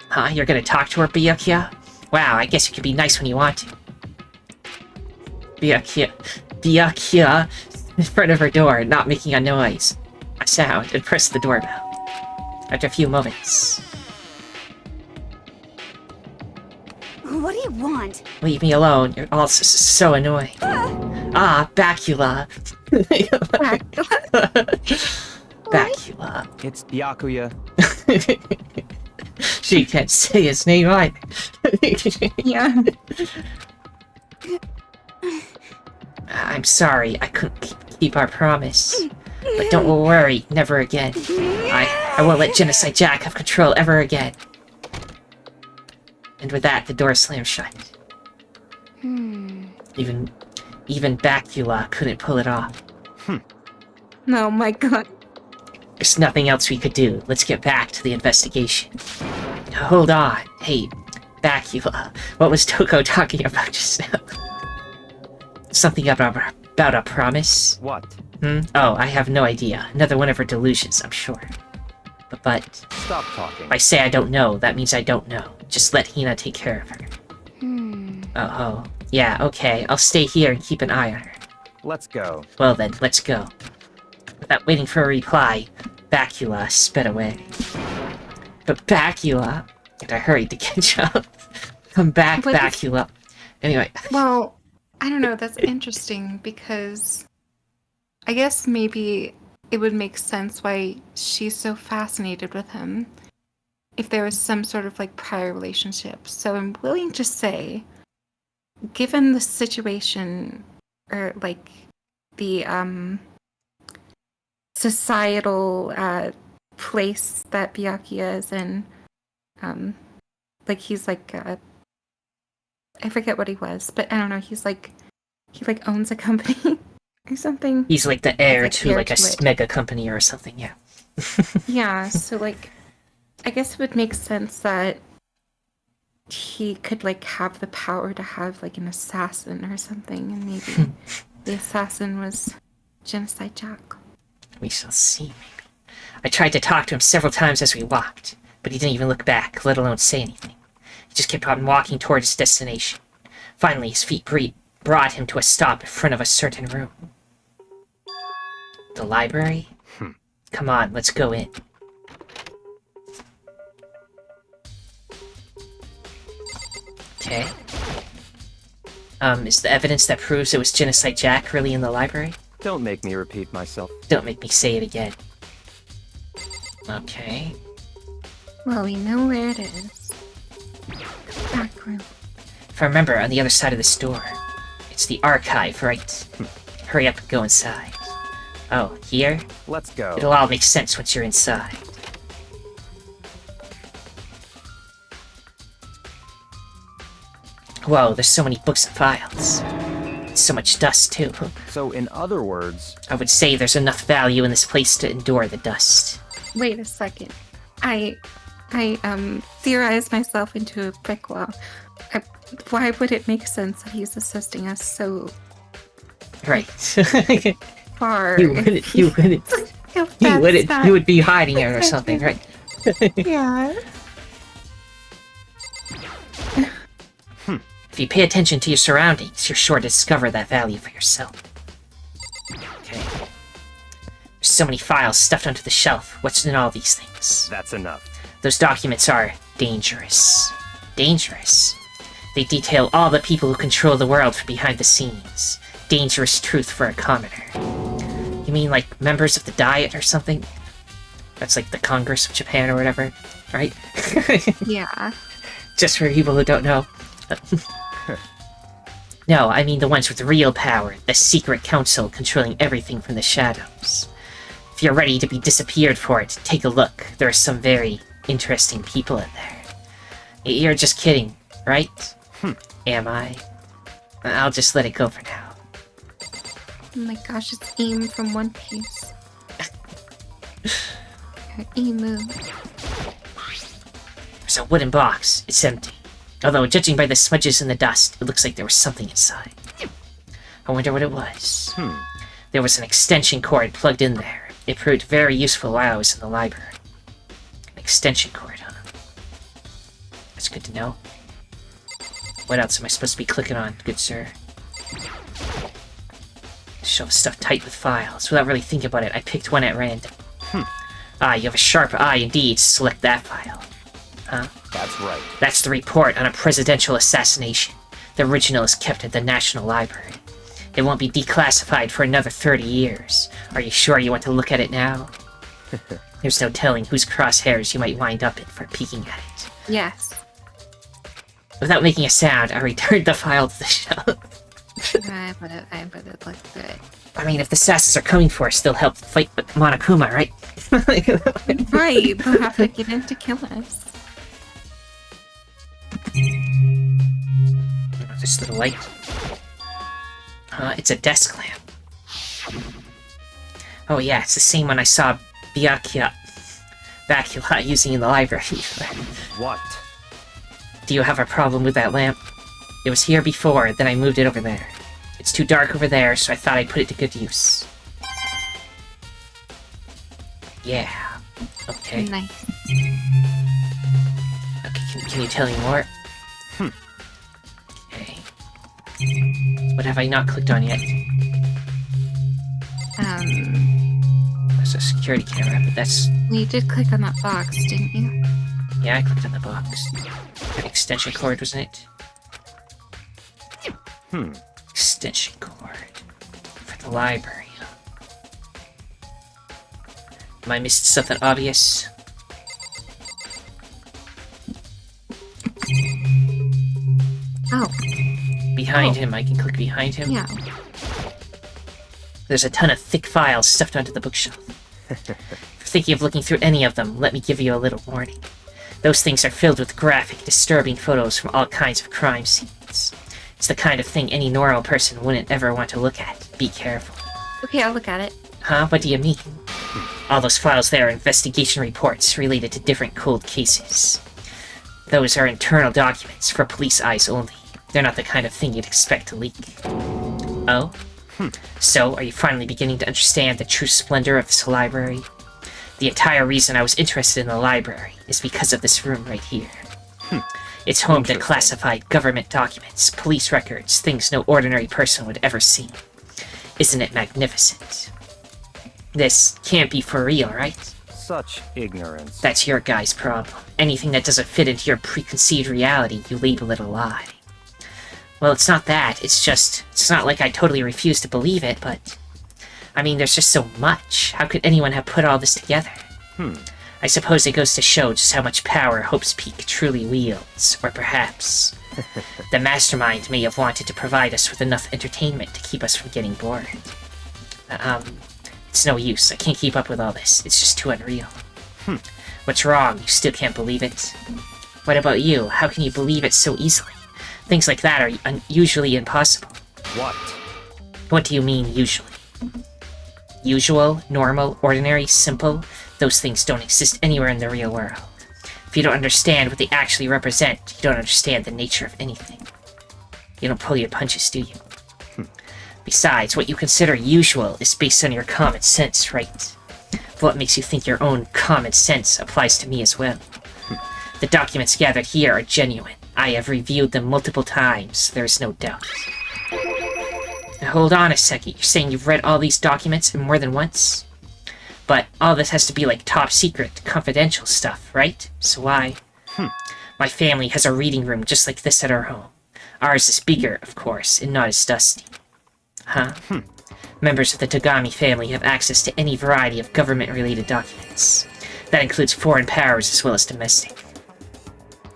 Speaker 1: Huh? You're gonna talk to her, Byakuya? Wow, I guess you can be nice when you want to. Byakuya, in front of her door, not making a noise, a sound, and pressed the doorbell. After a few moments...
Speaker 5: What do you want?
Speaker 1: Leave me alone, you're all so annoying. Ah, Byakuya. Byakuya.
Speaker 3: It's Byakuya.
Speaker 1: She can't say his name either.
Speaker 8: Yeah.
Speaker 1: I'm sorry, I couldn't keep our promise. But don't worry, never again. I won't let Genocide Jack have control ever again. And with that, the door slammed shut. Even Byakuya couldn't pull it off.
Speaker 8: Oh my god.
Speaker 1: There's nothing else we could do. Let's get back to the investigation. Hold on. Hey, Byakuya, what was Toko talking about just now? Something about a promise?
Speaker 3: What?
Speaker 1: Oh, I have no idea. Another one of her delusions, I'm sure. But
Speaker 3: Stop talking.
Speaker 1: if I say I don't know, that means I don't know. Just let Hina take care of her. Oh. Yeah, okay. I'll stay here and keep an eye on her.
Speaker 3: Let's go.
Speaker 1: Well then, let's go. Without waiting for a reply, Byakuya sped away. But Byakuya... And I hurried to catch up. Come back,
Speaker 8: But this-
Speaker 1: Byakuya. Anyway,
Speaker 8: Well, I don't know, that's interesting because I guess maybe it would make sense why she's so fascinated with him if there was some sort of like prior relationship. So I'm willing to say, given the situation or like the societal place that Byakuya is in, like he's like I forget what he was, but I don't know. He owns a company or something.
Speaker 1: he's like the heir
Speaker 8: like
Speaker 1: to
Speaker 8: heir
Speaker 1: like a
Speaker 8: to it.
Speaker 1: mega company or something, yeah.
Speaker 8: Yeah, so like, I guess it would make sense that he could like have the power to have like an assassin or something, and maybe the assassin was Genocide Jack.
Speaker 1: We shall see, maybe. I tried to talk to him several times as we walked, but he didn't even look back, let alone say anything. He just kept on walking toward his destination. Finally, his feet brought him to a stop in front of a certain room. The library? Come on, let's go in. Okay. Is the evidence that proves it was Genocide Jack really in the library?
Speaker 3: Don't make me repeat myself.
Speaker 1: Don't make me say it again. Okay.
Speaker 8: Well, we know where it is. Back room.
Speaker 1: If I remember, on the other side of this door. It's the archive, right? Hurry up and go inside. Oh, here?
Speaker 3: Let's go.
Speaker 1: It'll all make sense once you're inside. Whoa, there's so many books and files. And so much dust, too.
Speaker 3: So, in other words,
Speaker 1: I would say there's enough value in this place to endure the dust.
Speaker 8: Wait a second. I theorized myself into a brick wall. Why would it make sense that he's assisting us so
Speaker 1: Right.
Speaker 8: far?
Speaker 1: you wouldn't, you would be hiding it or something, right?
Speaker 8: Yeah.
Speaker 1: If you pay attention to your surroundings, you're sure to discover that value for yourself. Okay. There's so many files stuffed onto the shelf. What's in all these things?
Speaker 3: that's enough.
Speaker 1: Those documents are dangerous. Dangerous? They detail all the people who control the world from behind the scenes. Dangerous truth for a commoner. You mean like members of the Diet or something? That's like the Congress of Japan or whatever, right?
Speaker 8: Yeah.
Speaker 1: Just for people who don't know. No, I mean the ones with real power, the secret council controlling everything from the shadows. If you're ready to be disappeared for it, take a look. There are some very interesting people in there. You're just kidding, right? Am I? I'll just let it go for now.
Speaker 8: Oh my gosh, it's Aim from One Piece. Emu.
Speaker 1: There's a wooden box. It's empty. Although, judging by the smudges and the dust, it looks like there was something inside. I wonder what it was. There was an extension cord plugged in there. It proved very useful while I was in the library. An extension cord, huh? That's good to know. What else am I supposed to be clicking on, good sir? Shove stuff tight with files. Without really thinking about it, I picked one at random. Ah, you have a sharp eye indeed. Select that file. Huh?
Speaker 3: That's right.
Speaker 1: That's the report on a presidential assassination. The original is kept at the National Library. It won't be declassified for another 30 years. Are you sure you want to look at it now? There's no telling whose crosshairs you might wind up in for peeking at it.
Speaker 8: Yes.
Speaker 1: Without making a sound, I returned the file to the shelf.
Speaker 8: I would have looked through it.
Speaker 1: I mean, if the assassins are coming for us, they'll help fight with Monokuma, right?
Speaker 8: Right, they'll have to get in to kill us.
Speaker 1: This little light. It's a desk lamp. Oh yeah, it's the same one I saw Byakuya using in the library.
Speaker 3: What?
Speaker 1: Do you have a problem with that lamp? It was here before, then I moved it over there. It's too dark over there, so I thought I'd put it to good use. Yeah. Okay.
Speaker 8: Nice.
Speaker 1: Okay, can you tell me more? Okay. What have I not clicked on yet? There's a security camera, but that's...
Speaker 8: You did click on that box, didn't you?
Speaker 1: Yeah, I clicked on the box. An extension cord, wasn't it? Extension cord. For the library. Am I missing something obvious?
Speaker 8: Oh.
Speaker 1: Behind him, I can click behind him.
Speaker 8: Yeah.
Speaker 1: There's a ton of thick files stuffed onto the bookshelf. If you're thinking of looking through any of them, let me give you a little warning. Those things are filled with graphic, disturbing photos from all kinds of crime scenes. It's the kind of thing any normal person wouldn't ever want to look at. Be careful.
Speaker 8: Okay, I'll look at it.
Speaker 1: Huh? What do you mean? All those files there are investigation reports related to different cold cases. Those are internal documents for police eyes only. They're not the kind of thing you'd expect to leak. Oh? So, are you finally beginning to understand the true splendor of this library? The entire reason I was interested in the library is because of this room right here. It's home to classified government documents, police records, things no ordinary person would ever see. Isn't it magnificent? This can't be for real, right?
Speaker 3: Such ignorance.
Speaker 1: That's your guy's problem. Anything that doesn't fit into your preconceived reality, you label it a lie. Well, it's not that. It's not like I totally refuse to believe it, but... I mean, there's just so much. How could anyone have put all this together? I suppose it goes to show just how much power Hope's Peak truly wields. Or perhaps... the mastermind may have wanted to provide us with enough entertainment to keep us from getting bored. It's no use. I can't keep up with all this. It's just too unreal. What's wrong? You still can't believe it? What about you? How can you believe it so easily? Things like that are usually impossible.
Speaker 3: What?
Speaker 1: What do you mean, usually? Usual, normal, ordinary, simple? Those things don't exist anywhere in the real world. If you don't understand what they actually represent, you don't understand the nature of anything. You don't pull your punches, do you? Besides, what you consider usual is based on your common sense, right? What makes you think your own common sense applies to me as well? The documents gathered here are genuine. I have reviewed them multiple times, there's no doubt. Now hold on a second, you're saying you've read all these documents more than once? But all this has to be like top secret, confidential stuff, right? So why? My family has a reading room just like this at our home. Ours is bigger, of course, and not as dusty. Huh? Members of the Togami family have access to any variety of government-related documents. That includes foreign powers as well as domestic.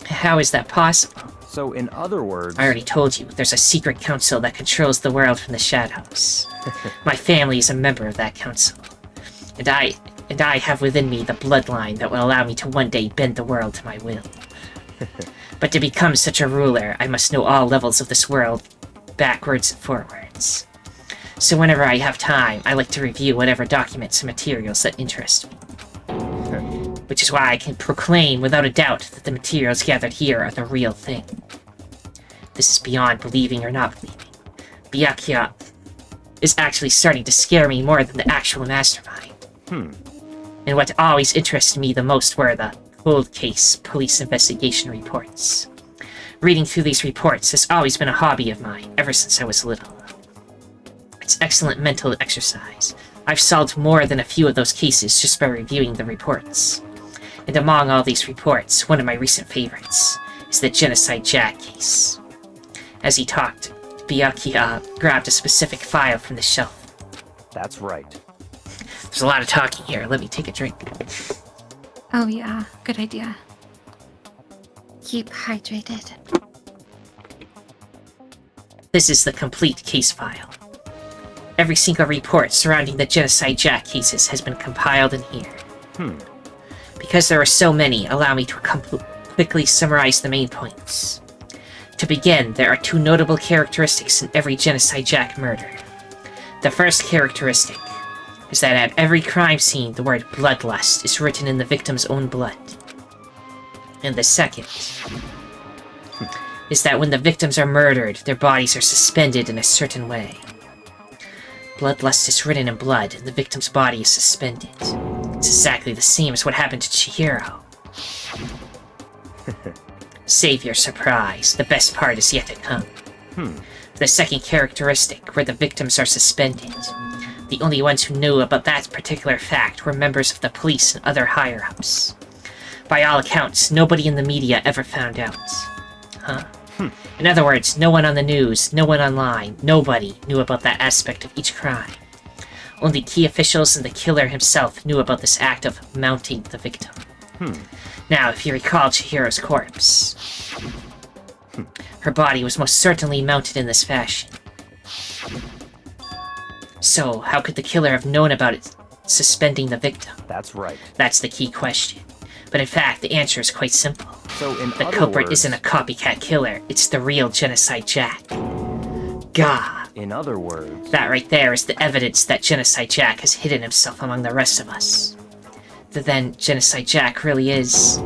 Speaker 1: How is that possible?
Speaker 3: So, in other words...
Speaker 1: I already told you, there's a secret council that controls the world from the shadows. My family is a member of that council. And I have within me the bloodline that will allow me to one day bend the world to my will. But to become such a ruler, I must know all levels of this world, backwards and forwards. So whenever I have time, I like to review whatever documents and materials that interest me. Which is why I can proclaim without a doubt that the materials gathered here are the real thing. This is beyond believing or not believing. Byakuya is actually starting to scare me more than the actual mastermind. And what always interested me the most were the cold case police investigation reports. Reading through these reports has always been a hobby of mine, ever since I was little. It's excellent mental exercise. I've solved more than a few of those cases just by reviewing the reports. And among all these reports, one of my recent favorites is the Genocide Jack case. As he talked, Byakuya grabbed a specific file from the shelf.
Speaker 3: That's right.
Speaker 1: There's a lot of talking here. Let me take a drink.
Speaker 8: Oh yeah, good idea. Keep hydrated.
Speaker 1: This is the complete case file. Every single report surrounding the Genocide Jack cases has been compiled in here. Because there are so many, allow me to quickly summarize the main points. To begin, there are two notable characteristics in every Genocide Jack murder. The first characteristic is that at every crime scene, the word bloodlust is written in the victim's own blood. And the second is that when the victims are murdered, their bodies are suspended in a certain way. Bloodlust is written in blood, and the victim's body is suspended. It's exactly the same as what happened to Chihiro. Save your surprise, the best part is yet to come. The second characteristic, where the victims are suspended. The only ones who knew about that particular fact were members of the police and other higher-ups. By all accounts, nobody in the media ever found out. In other words, no one on the news, no one online, nobody knew about that aspect of each crime. Only key officials and the killer himself knew about this act of mounting the victim. Now, if you recall Chihiro's corpse, her body was most certainly mounted in this fashion. So, how could the killer have known about it suspending the victim?
Speaker 3: That's right.
Speaker 1: That's the key question. But in fact, the answer is quite simple.
Speaker 3: So in
Speaker 1: The
Speaker 3: other
Speaker 1: culprit
Speaker 3: words,
Speaker 1: isn't a copycat killer, it's the real Genocide Jack. Gah!
Speaker 3: In other words,
Speaker 1: That right there is the evidence that Genocide Jack has hidden himself among the rest of us. That then Genocide Jack really is...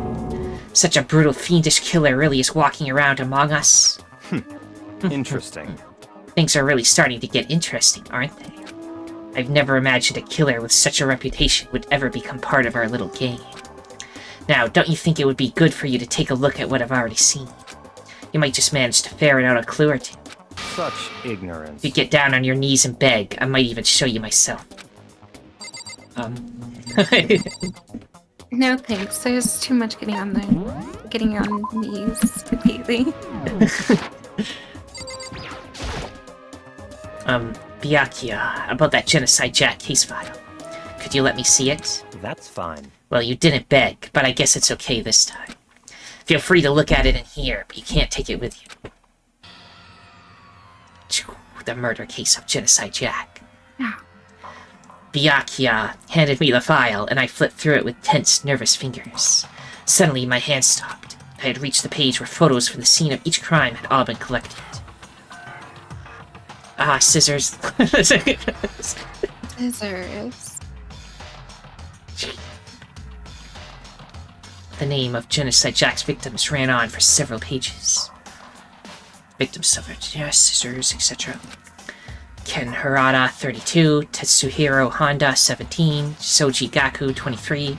Speaker 1: such a brutal, fiendish killer really is walking around among us.
Speaker 3: interesting.
Speaker 1: Things are really starting to get interesting, aren't they? I've never imagined a killer with such a reputation would ever become part of our little game. Now, don't you think it would be good for you to take a look at what I've already seen? You might just manage to ferret out a clue or two.
Speaker 3: Such ignorance.
Speaker 1: If you get down on your knees and beg, I might even show you myself.
Speaker 8: No thanks. There's too much getting on knees repeatedly.
Speaker 1: Byakuya, about that Genocide Jack case file. Could you let me see it?
Speaker 3: That's fine.
Speaker 1: Well, you didn't beg, but I guess it's okay this time. Feel free to look at it in here, but you can't take it with you. The murder case of Genocide Jack. Byakuya handed me the file, and I flipped through it with tense, nervous fingers. Suddenly, my hand stopped. I had reached the page where photos from the scene of each crime had all been collected. Ah, scissors.
Speaker 8: Scissors.
Speaker 1: The name of Genocide Jack's victims ran on for several pages. Victims suffered, yes, scissors, etc. Ken Harada, 32, Tetsuhiro Honda, 17, Soji Gaku, 23,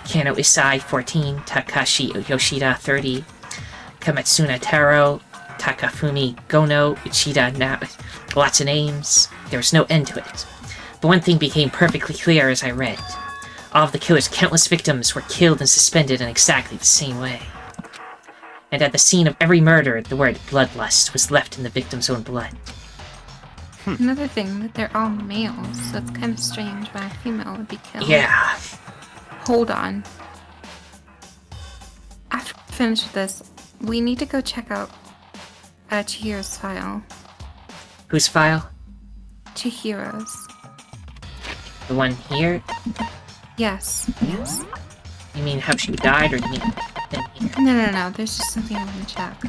Speaker 1: Kano Isai, 14, Takashi Yoshida, 30, Kametsuna Taro, Takafumi Gono, Uchida, now lots of names. There was no end to it. But one thing became perfectly clear as I read. All of the killer's countless victims were killed and suspended in exactly the same way. And at the scene of every murder, the word bloodlust was left in the victim's own blood.
Speaker 8: Another thing, that they're all males, so it's kind of strange why a female would be killed.
Speaker 1: Yeah.
Speaker 8: Hold on. After we finish with this, we need to go check out Chihiro's file.
Speaker 1: Whose file?
Speaker 8: Chihiro's.
Speaker 1: The one here?
Speaker 8: Yes.
Speaker 1: You mean how she died, or you mean in here?
Speaker 8: No. There's just something I want to check.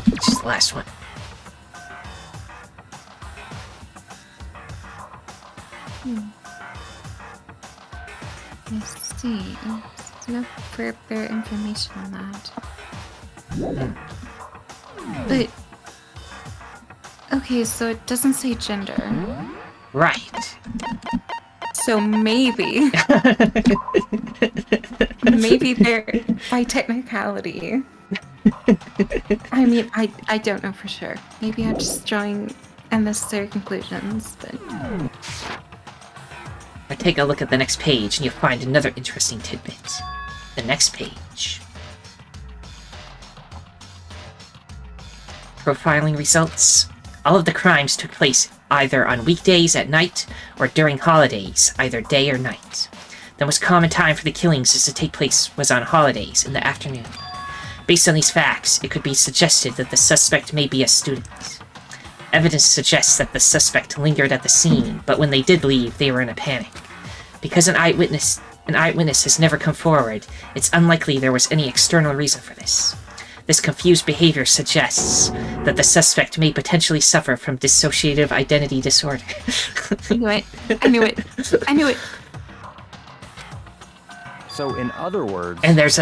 Speaker 1: Which is the last one?
Speaker 8: Let's see. There's no further information on that. But... Okay, so it doesn't say gender.
Speaker 1: Right.
Speaker 8: So maybe... maybe they're by technicality. I mean, I don't know for sure. Maybe I'm just drawing unnecessary conclusions, but...
Speaker 1: Now take a look at the next page and you'll find another interesting tidbit. The next page. Profiling results. All of the crimes took place either on weekdays at night or during holidays, either day or night. The most common time for the killings to take place was on holidays in the afternoon. Based on these facts, it could be suggested that the suspect may be a student. Evidence suggests that the suspect lingered at the scene, but when they did leave, they were in a panic. Because an eyewitness has never come forward, it's unlikely there was any external reason for this. This confused behavior suggests that the suspect may potentially suffer from dissociative identity disorder.
Speaker 8: I knew it.
Speaker 3: So, in other words...
Speaker 1: And there's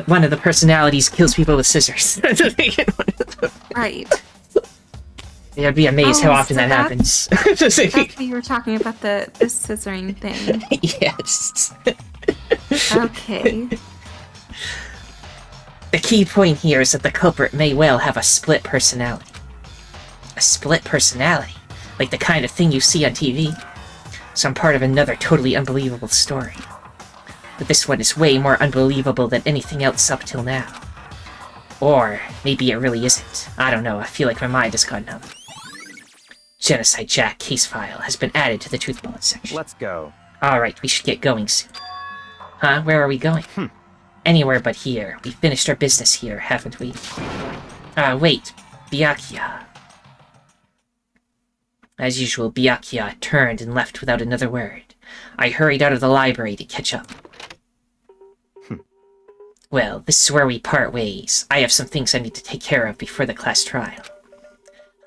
Speaker 1: one of the personalities kills people with scissors.
Speaker 8: Right.
Speaker 1: I'd be amazed how often
Speaker 8: so
Speaker 1: that happens.
Speaker 8: That's what you were talking about, the scissoring thing.
Speaker 1: Yes.
Speaker 8: Okay.
Speaker 1: The key point here is that the culprit may well have a split personality. A split personality? Like the kind of thing you see on TV. Some part of another totally unbelievable story. But this one is way more unbelievable than anything else up till now. Or maybe it really isn't. I don't know, I feel like my mind has gone numb. Genocide Jack case file has been added to the Truth Bullet section.
Speaker 3: Let's go.
Speaker 1: Alright, we should get going soon. Huh? Where are we going? Anywhere but here. We finished our business here, haven't we? Wait. Byakuya. As usual, Byakuya turned and left without another word. I hurried out of the library to catch up. Well, this is where we part ways. I have some things I need to take care of before the class trial.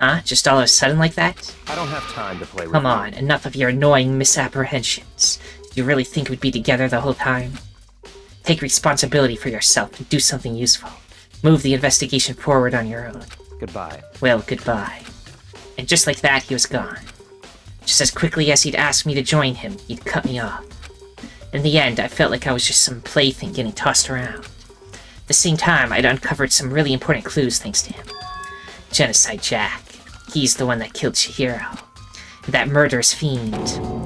Speaker 1: Huh? Just all of a sudden like that?
Speaker 3: I don't have time to play with
Speaker 1: Come
Speaker 3: you.
Speaker 1: on, enough of your annoying misapprehensions. Do you really think we'd be together the whole time? Take responsibility for yourself and do something useful. Move the investigation forward on your own.
Speaker 3: Goodbye.
Speaker 1: Well, goodbye. And just like that, he was gone. Just as quickly as he'd asked me to join him, he'd cut me off. In the end, I felt like I was just some plaything getting tossed around. At the same time, I'd uncovered some really important clues thanks to him. Genocide Jack. He's the one that killed Chihiro. And that murderous fiend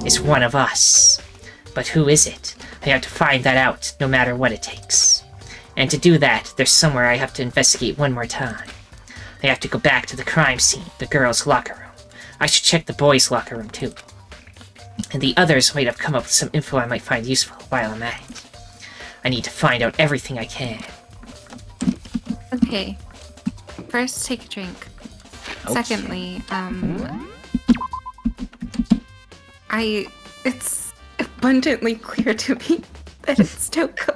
Speaker 1: is one of us. But who is it? I have to find that out, no matter what it takes. And to do that, there's somewhere I have to investigate one more time. I have to go back to the crime scene, the girls' locker room. I should check the boys' locker room, too. And the others might have come up with some info I might find useful while I'm at it. I need to find out everything I can.
Speaker 8: Okay. First, take a drink.
Speaker 1: Okay.
Speaker 8: Secondly, it's abundantly clear to me that it's Toko.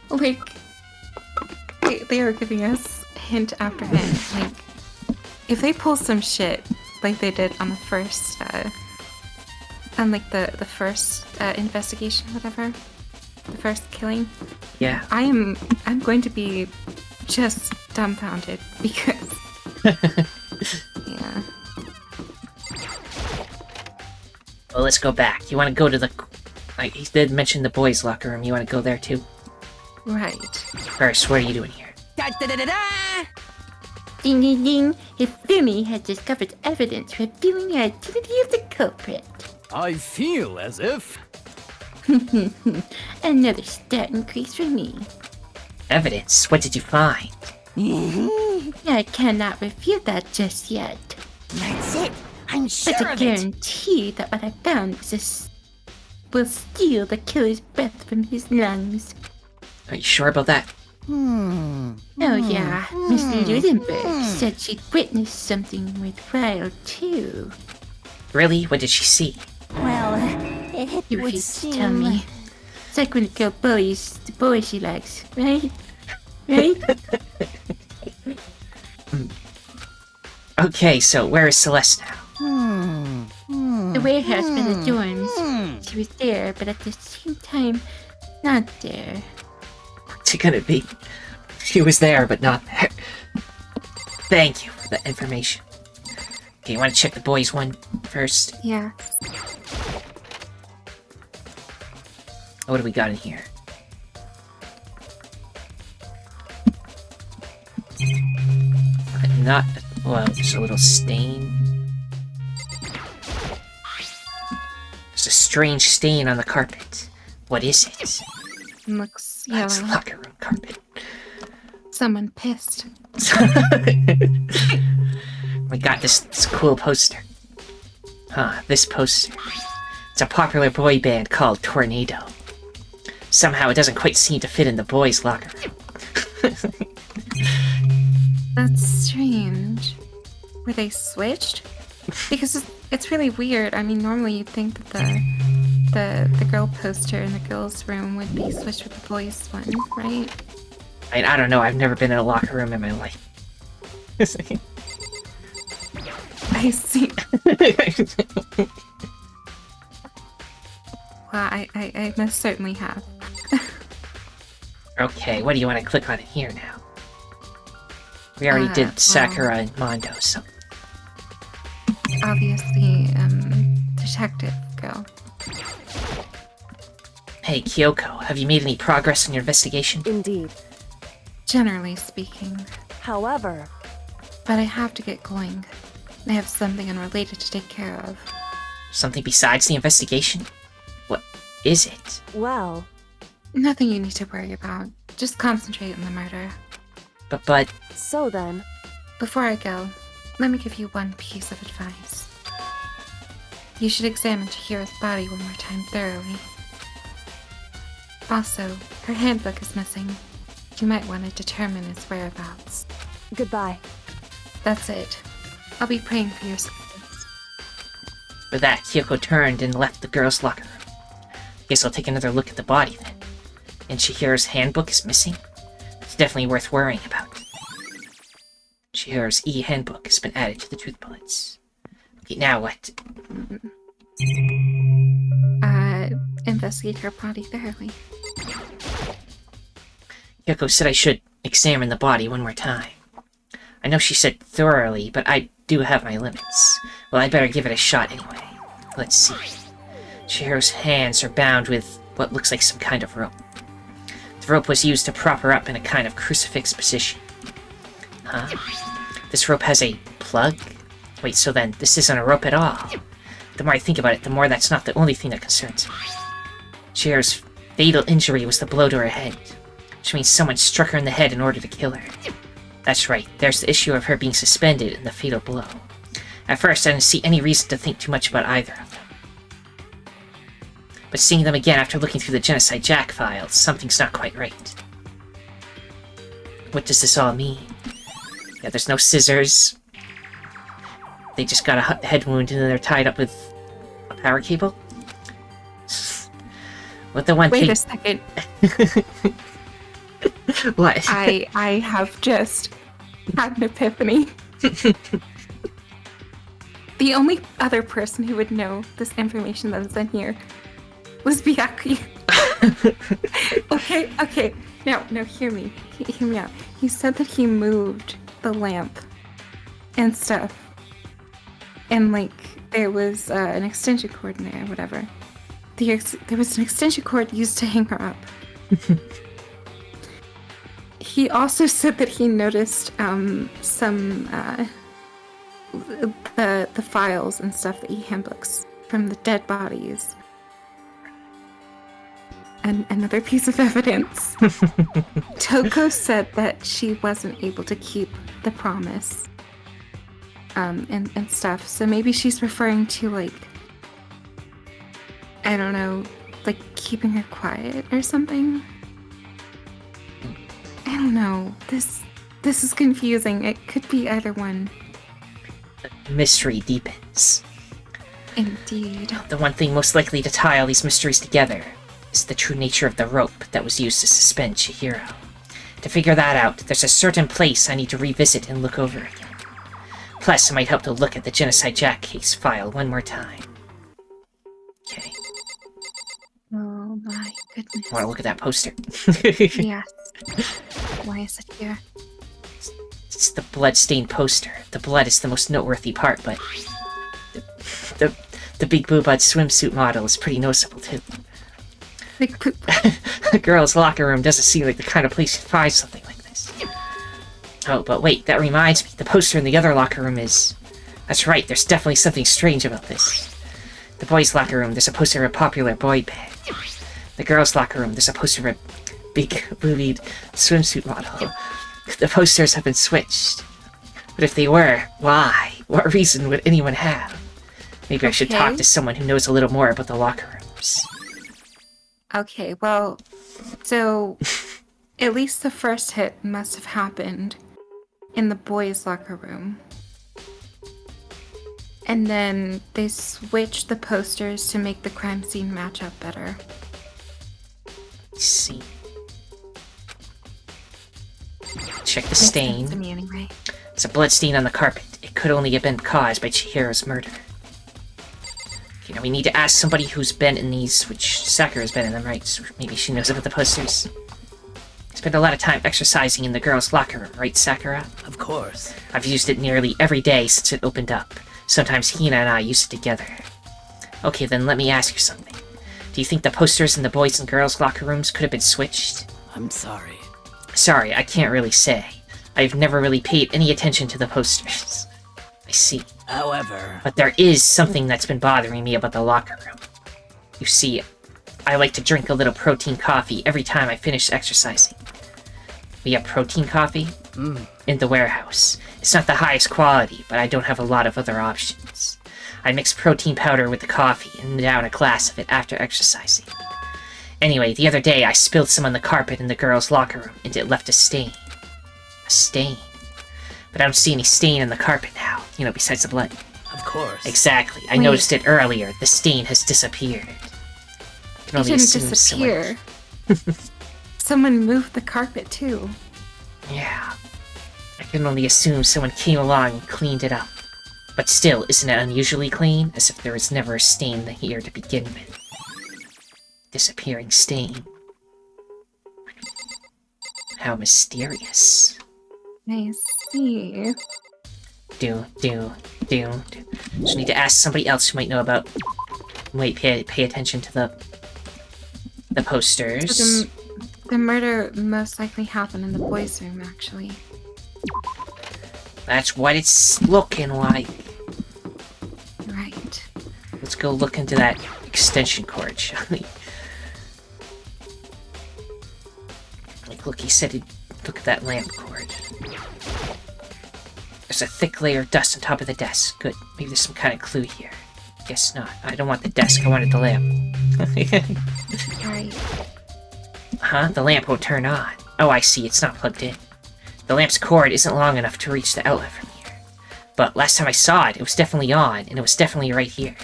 Speaker 8: Like, they are giving us hint after hint. Like, if they pull some shit like they did on the first, the first investigation, whatever, the first killing,
Speaker 1: Yeah.
Speaker 8: I'm going to be just dumbfounded because, yeah.
Speaker 1: Well, let's go back. You want to go to the... he did mention the boys' locker room. You want to go there, too?
Speaker 8: Right.
Speaker 1: First, what are you doing here?
Speaker 2: Ding ding ding! Hifumi has discovered evidence revealing the identity of the culprit.
Speaker 9: I feel as if...
Speaker 2: Another stat increase for me.
Speaker 1: Evidence? What did you find?
Speaker 2: I cannot reveal that just yet.
Speaker 7: That's it. I'm sure
Speaker 2: But I
Speaker 7: of it.
Speaker 2: guarantee that what I found will steal the killer's breath from his lungs.
Speaker 1: Are you sure about that?
Speaker 2: Oh yeah, Mr. Ludenberg said she'd witnessed something worthwhile too.
Speaker 1: Really? What did she see?
Speaker 5: Well, it
Speaker 2: You
Speaker 5: would
Speaker 2: refuse to
Speaker 5: seem...
Speaker 2: tell me. It's like when a girl bullies the boy she likes, right? Right?
Speaker 1: Okay, so where is Celeste now?
Speaker 2: The warehouse by the dorms. She was there, but at the same time, not there.
Speaker 1: What's it gonna be? She was there, but not there. Thank you for the information. Okay, you want to check the boys one first?
Speaker 8: Yeah.
Speaker 1: What do we got in here? Not... well, just a little stain. There's a strange stain on the carpet. What is it?
Speaker 8: Looks
Speaker 1: That's
Speaker 8: yellow.
Speaker 1: locker room carpet.
Speaker 8: Someone pissed.
Speaker 1: We got this cool poster. This poster. It's a popular boy band called Tornado. Somehow it doesn't quite seem to fit in the boys' locker room.
Speaker 8: That's strange. Were they switched? Because it's really weird. I mean, normally you'd think that the girl poster in the girls' room would be switched with the boys' one, right?
Speaker 1: I don't know, I've never been in a locker room in my life.
Speaker 8: I see. Well, I most certainly have.
Speaker 1: Okay, what do you want to click on here now? We already did Sakura and Mondo, so...
Speaker 8: Obviously, detective girl.
Speaker 1: Hey, Kyoko, have you made any progress in your investigation?
Speaker 6: Indeed.
Speaker 8: Generally speaking.
Speaker 6: However,
Speaker 8: But I have to get going. I have something unrelated to take care of.
Speaker 1: Something besides the investigation? What is it?
Speaker 6: well,
Speaker 8: Nothing you need to worry about. Just concentrate on the murder.
Speaker 1: But...
Speaker 6: so then,
Speaker 8: Before I go, let me give you one piece of advice. You should examine Chihiro's body one more time thoroughly. Also, her handbook is missing. You might want to determine its whereabouts.
Speaker 6: goodbye.
Speaker 8: That's it. I'll be praying for your success.
Speaker 1: with that, Kyoko turned and left the girls' locker room. Guess I'll take another look at the body then. And Chihiro's handbook is missing? It's definitely worth worrying about. Chihiro's e-handbook has been added to the truth bullets. Okay, now what?
Speaker 8: Investigate her body thoroughly.
Speaker 1: Kyoko said I should examine the body one more time. I know she said thoroughly, but I do have my limits. Well, I'd better give it a shot anyway. Let's see. Chihiro's hands are bound with what looks like some kind of rope. The rope was used to prop her up in a kind of crucifix position. Huh? This rope has a plug? Wait, so then this isn't a rope at all. The more I think about it, the more that's not the only thing that concerns me. Chihiro's fatal injury was the blow to her head, which means someone struck her in the head in order to kill her. That's right, there's the issue of her being suspended in the fatal blow. At first, I didn't see any reason to think too much about either of them. But seeing them again after looking through the Genocide Jack files, something's not quite right. What does this all mean? Yeah, there's no scissors. They just got a head wound and then they're tied up with a power cable? What the one
Speaker 8: Wait
Speaker 1: thing...
Speaker 8: a second.
Speaker 1: What?
Speaker 8: I have just had an epiphany. The only other person who would know this information that is in here was Byakuya. Okay. No, hear me. Hear me out. He said that he moved the lamp and stuff. And, like, there was an extension cord in there or whatever. There was an extension cord used to hang her up. He also said that he noticed some the files and stuff, the e-handbooks from the dead bodies. And another piece of evidence. Toko said that she wasn't able to keep the promise. And stuff. So maybe she's referring to, like, I don't know, like keeping her quiet or something. don't know. This is confusing. It could be either one.
Speaker 1: The mystery deepens.
Speaker 8: Indeed.
Speaker 1: The one thing most likely to tie all these mysteries together is the true nature of the rope that was used to suspend Chihiro. To figure that out, there's a certain place I need to revisit and look over again. Plus, it might help to look at the Genocide Jack case file one more time. Okay.
Speaker 8: Oh my goodness.
Speaker 1: I want to look at that poster.
Speaker 8: Yes. Why is it here?
Speaker 1: It's the blood-stained poster. The blood is the most noteworthy part, but the Big Boobud swimsuit model is pretty noticeable too.
Speaker 8: Big poop.
Speaker 1: The girls' locker room doesn't seem like the kind of place you'd find something like this. Oh, but wait, that reminds me. The poster in the other locker room is... That's right, there's definitely something strange about this. The boys' locker room, there's a poster of a popular boy band. The girls' locker room, there's a poster of a big boobied swimsuit model. The posters have been switched. But if they were, why? What reason would anyone have? Maybe I should talk to someone who knows a little more about the locker rooms.
Speaker 8: Okay, well, so at least the first hit must have happened in the boys' locker room. And then they switched the posters to make the crime scene match up better.
Speaker 1: Let's see. Check the
Speaker 8: Makes
Speaker 1: stain.
Speaker 8: sense to me anyway.
Speaker 1: It's a blood stain on the carpet. It could only have been caused by Chihiro's murder. Okay, now we need to ask somebody who's been in these, which Sakura's been in them, right? So maybe she knows about the posters. Spend a lot of time exercising in the girls' locker room, right, Sakura?
Speaker 9: Of course.
Speaker 1: I've used it nearly every day since it opened up. Sometimes Hina and I use it together. Okay, then let me ask you something. Do you think the posters in the boys' and girls' locker rooms could have been switched?
Speaker 9: I'm sorry.
Speaker 1: Sorry, I can't really say. I've never really paid any attention to the posters. I see.
Speaker 9: However...
Speaker 1: But there is something that's been bothering me about the locker room. You see, I like to drink a little protein coffee every time I finish exercising. We have protein coffee in the warehouse. It's not the highest quality, but I don't have a lot of other options. I mix protein powder with the coffee and down a glass of it after exercising. Anyway, the other day I spilled some on the carpet in the girls' locker room and it left a stain. A stain? But I don't see any stain on the carpet now, you know, besides the blood.
Speaker 9: Of course.
Speaker 1: Exactly. I noticed it earlier. The stain has disappeared. I can
Speaker 8: It
Speaker 1: only
Speaker 8: didn't
Speaker 1: assume
Speaker 8: disappear. Someone moved the carpet too.
Speaker 1: Yeah. I can only assume someone came along and cleaned it up. But still, isn't it unusually clean? As if there was never a stain here to begin with. Disappearing stain. How mysterious.
Speaker 8: I see.
Speaker 1: Just need to ask somebody else who might know about... Wait, pay attention to the posters.
Speaker 8: So the murder most likely happened in the boys' room, actually.
Speaker 1: That's what it's looking like.
Speaker 8: Right.
Speaker 1: Let's go look into that extension cord, shall we? Like, look, he said he'd look at that lamp cord. There's a thick layer of dust on top of the desk. Good. Maybe there's some kind of clue here. Guess not. I don't want the desk, I wanted the lamp.
Speaker 8: Right.
Speaker 1: Huh? The lamp won't turn on. Oh, I see. It's not plugged in. The lamp's cord isn't long enough to reach the outlet from here. But last time I saw it, it was definitely on, and it was definitely right here.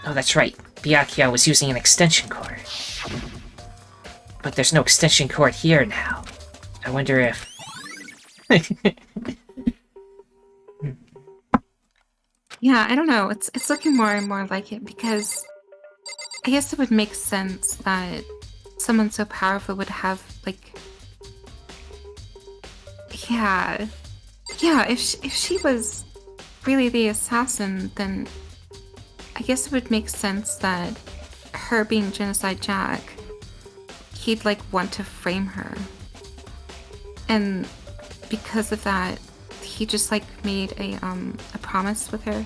Speaker 1: Oh, that's right. Byakuya was using an extension cord. But there's no extension cord here now. I wonder if...
Speaker 8: Yeah, I don't know. It's looking more and more like it because I guess it would make sense that someone so powerful would have like, yeah. If she was really the assassin, then I guess it would make sense that her being Genocide Jack, he'd like want to frame her, and because of that, he just like made a promise with her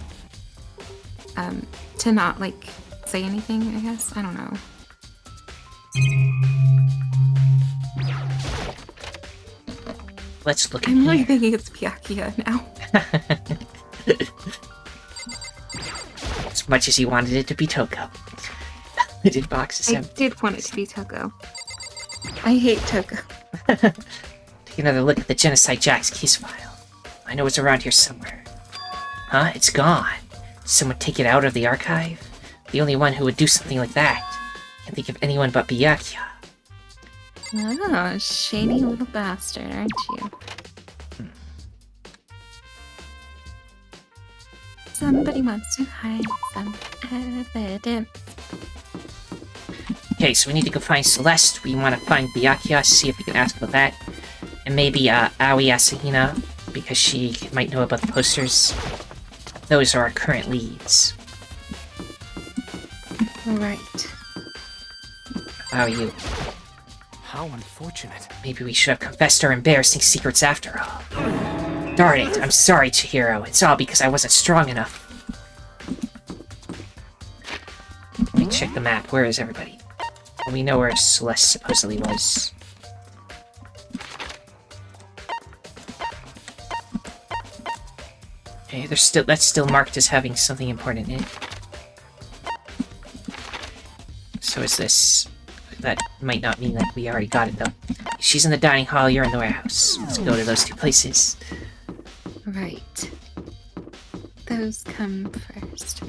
Speaker 8: to not like say anything, I guess. I don't know.
Speaker 1: Let's look at
Speaker 8: I'm really
Speaker 1: here.
Speaker 8: thinking it's Byakuya now.
Speaker 1: As much as he wanted it to be Toko. It boxes
Speaker 8: I
Speaker 1: him.
Speaker 8: did want it to be Toko. I hate Toko.
Speaker 1: Take another look at the Genocide Jack's case file. I know it's around here somewhere. Huh? It's gone. Did someone take it out of the archive? The only one who would do something like that. Can't think of anyone but Byakuya.
Speaker 8: Oh, shady little bastard, aren't you? Somebody wants to hide some evidence.
Speaker 1: Okay, so we need to go find Celeste. We want to find Byakuya, see if we can ask about that. And maybe Aoi Asahina, because she might know about the posters. Those are our current leads.
Speaker 8: Right.
Speaker 1: How are you?
Speaker 9: How unfortunate.
Speaker 1: Maybe we should have confessed our embarrassing secrets after all. Darn it, I'm sorry, Chihiro. It's all because I wasn't strong enough. Let me check the map. Where is everybody? Well, we know where Celeste supposedly was. Okay, that's still marked as having something important in it. So is this... That might not mean that we already got it, though. She's in the dining hall, you're in the warehouse. Let's go to those two places.
Speaker 8: Right. Those come first.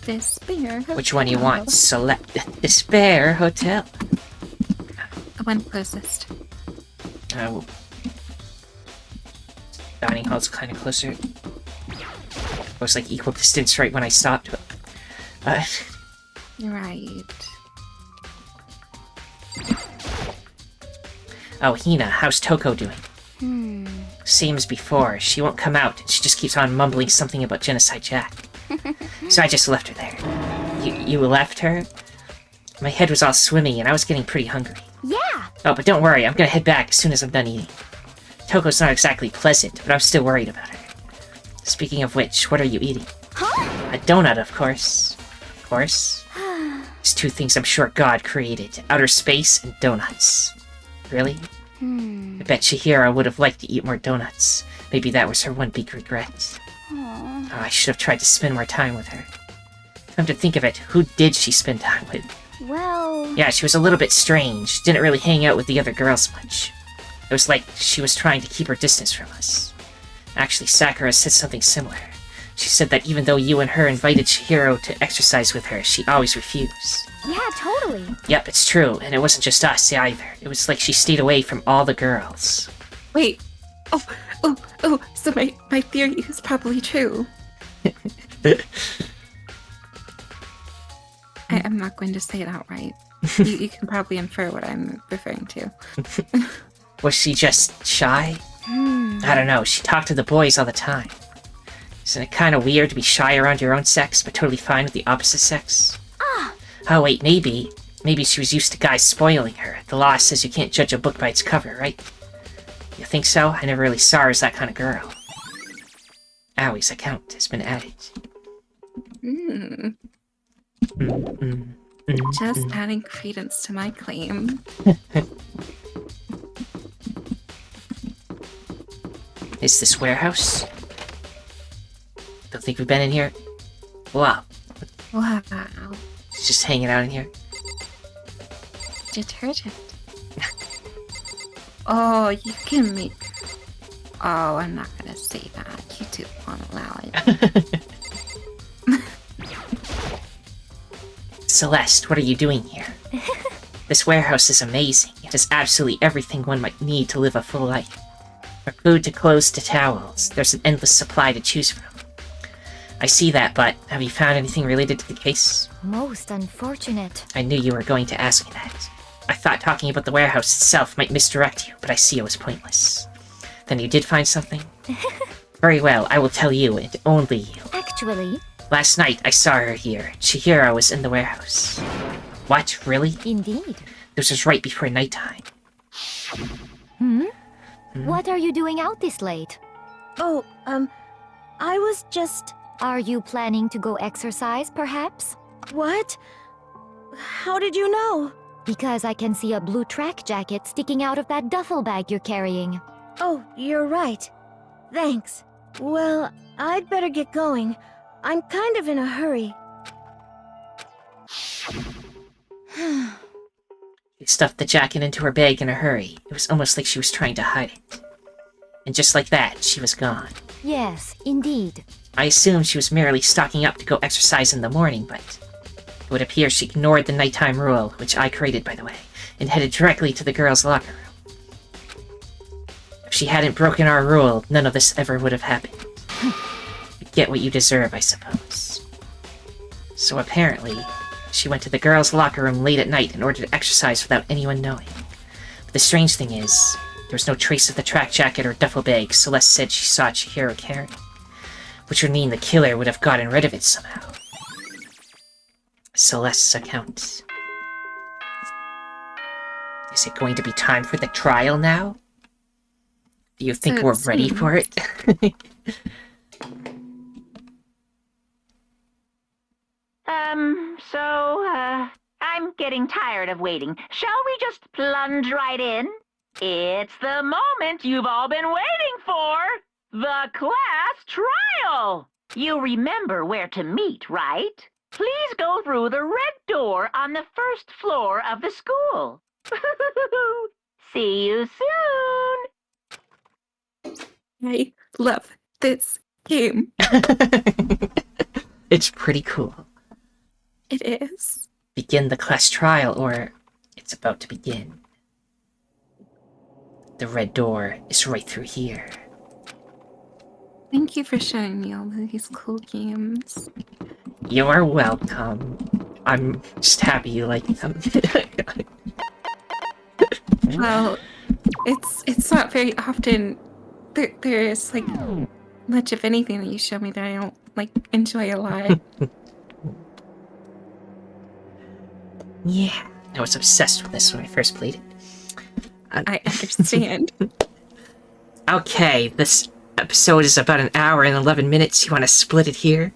Speaker 8: Despair Hotel.
Speaker 1: Which one you want? Select the Despair Hotel.
Speaker 8: The one closest.
Speaker 1: Dining hall's kind of closer. It was like equal distance right when I stopped.
Speaker 8: Right.
Speaker 1: Oh, Hina, how's Toko doing? Same as before. She won't come out, and she just keeps on mumbling something about Genocide Jack. So I just left her there. You left her? My head was all swimming, and I was getting pretty hungry.
Speaker 5: Yeah!
Speaker 1: Oh, but don't worry, I'm gonna head back as soon as I'm done eating. Toko's not exactly pleasant, but I'm still worried about her. Speaking of which, what are you eating?
Speaker 5: Huh?
Speaker 1: A donut, of course. Of course. There's two things I'm sure God created. Outer space and donuts. Really? I bet Chihiro would have liked to eat more donuts. Maybe that was her one big regret. Oh, I should have tried to spend more time with her. Come to think of it, who did she spend time with?
Speaker 5: Well...
Speaker 1: Yeah, she was a little bit strange. Didn't really hang out with the other girls much. It was like she was trying to keep her distance from us. Actually, Sakura said something similar. She said that even though you and her invited Chihiro to exercise with her, she always refused.
Speaker 5: Yeah, totally.
Speaker 1: Yep, it's true, and it wasn't just us either. It was like she stayed away from all the girls.
Speaker 8: Wait. Oh, so my theory is probably true. I'm not going to say it outright. You can probably infer what I'm referring to.
Speaker 1: Was she just shy? I don't know, she talked to the boys all the time. Isn't it kind of weird to be shy around your own sex, but totally fine with the opposite sex? Oh wait, maybe she was used to guys spoiling her. The law says you can't judge a book by its cover, right? You think so? I never really saw her as that kind of girl. Awie's account has been added.
Speaker 8: Just adding credence to my claim.
Speaker 1: Is this warehouse? Don't think we've been in here? Wow.
Speaker 8: Wow.
Speaker 1: It's just hanging out in here.
Speaker 8: Detergent. Oh, you can make... Oh, I'm not gonna say that. YouTube won't allow it.
Speaker 1: Celeste, what are you doing here? This warehouse is amazing. It has absolutely everything one might need to live a full life. From food to clothes to towels, there's an endless supply to choose from. I see that, but have you found anything related to the case?
Speaker 5: Most unfortunate.
Speaker 1: I knew you were going to ask me that. I thought talking about the warehouse itself might misdirect you, but I see it was pointless. Then you did find something? Very well, I will tell you, and only you.
Speaker 5: Actually...
Speaker 1: Last night, I saw her here. Chihiro was in the warehouse. What, really?
Speaker 5: Indeed.
Speaker 1: This was right before nighttime.
Speaker 5: What are you doing out this late?
Speaker 6: Oh, I was just...
Speaker 5: Are you planning to go exercise, perhaps?
Speaker 6: What? How did you know?
Speaker 5: Because I can see a blue track jacket sticking out of that duffel bag you're carrying.
Speaker 6: Oh, you're right. Thanks. Well, I'd better get going. I'm kind of in a hurry.
Speaker 1: They stuffed the jacket into her bag in a hurry. It was almost like she was trying to hide it. And just like that, she was gone.
Speaker 6: Yes, indeed.
Speaker 1: I assumed she was merely stocking up to go exercise in the morning, but it would appear she ignored the nighttime rule, which I created, by the way, and headed directly to the girls' locker room. If she hadn't broken our rule, none of this ever would have happened. You get what you deserve, I suppose. So apparently, she went to the girls' locker room late at night in order to exercise without anyone knowing. But the strange thing is, there was no trace of the track jacket or duffel bag Celeste said she saw Chihiro carrying, which would mean the killer would have gotten rid of it somehow. Celeste's account. Is it going to be time for the trial now? Do you think we're ready for it?
Speaker 4: I'm getting tired of waiting. Shall we just plunge right in? It's the moment you've all been waiting for! The class trial! You remember where to meet, right? Please go through the red door on the first floor of the school. See you soon!
Speaker 8: I love this game.
Speaker 1: It's pretty cool.
Speaker 8: It is.
Speaker 1: Begin the class trial, or it's about to begin. The red door is right through here.
Speaker 8: Thank you for showing me all of these cool games.
Speaker 1: You are welcome. I'm just happy you like them.
Speaker 8: Well, it's not very often there's like much of anything that you show me that I don't like enjoy a lot.
Speaker 1: Yeah, I was obsessed with this when I first played it.
Speaker 8: I understand.
Speaker 1: Okay, this episode is about an hour and 11 minutes. You want to split it here?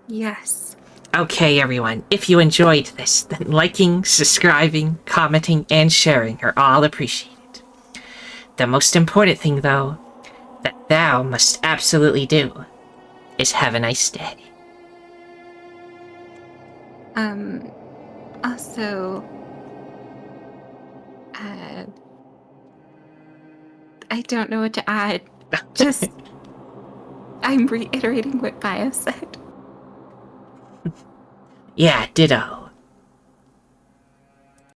Speaker 8: Yes.
Speaker 1: Okay, everyone. If you enjoyed this, then liking, subscribing, commenting, and sharing are all appreciated. The most important thing, though, that thou must absolutely do is have a nice day.
Speaker 8: Also, I don't know what to add. Just, I'm reiterating what Bio said.
Speaker 1: Yeah, ditto.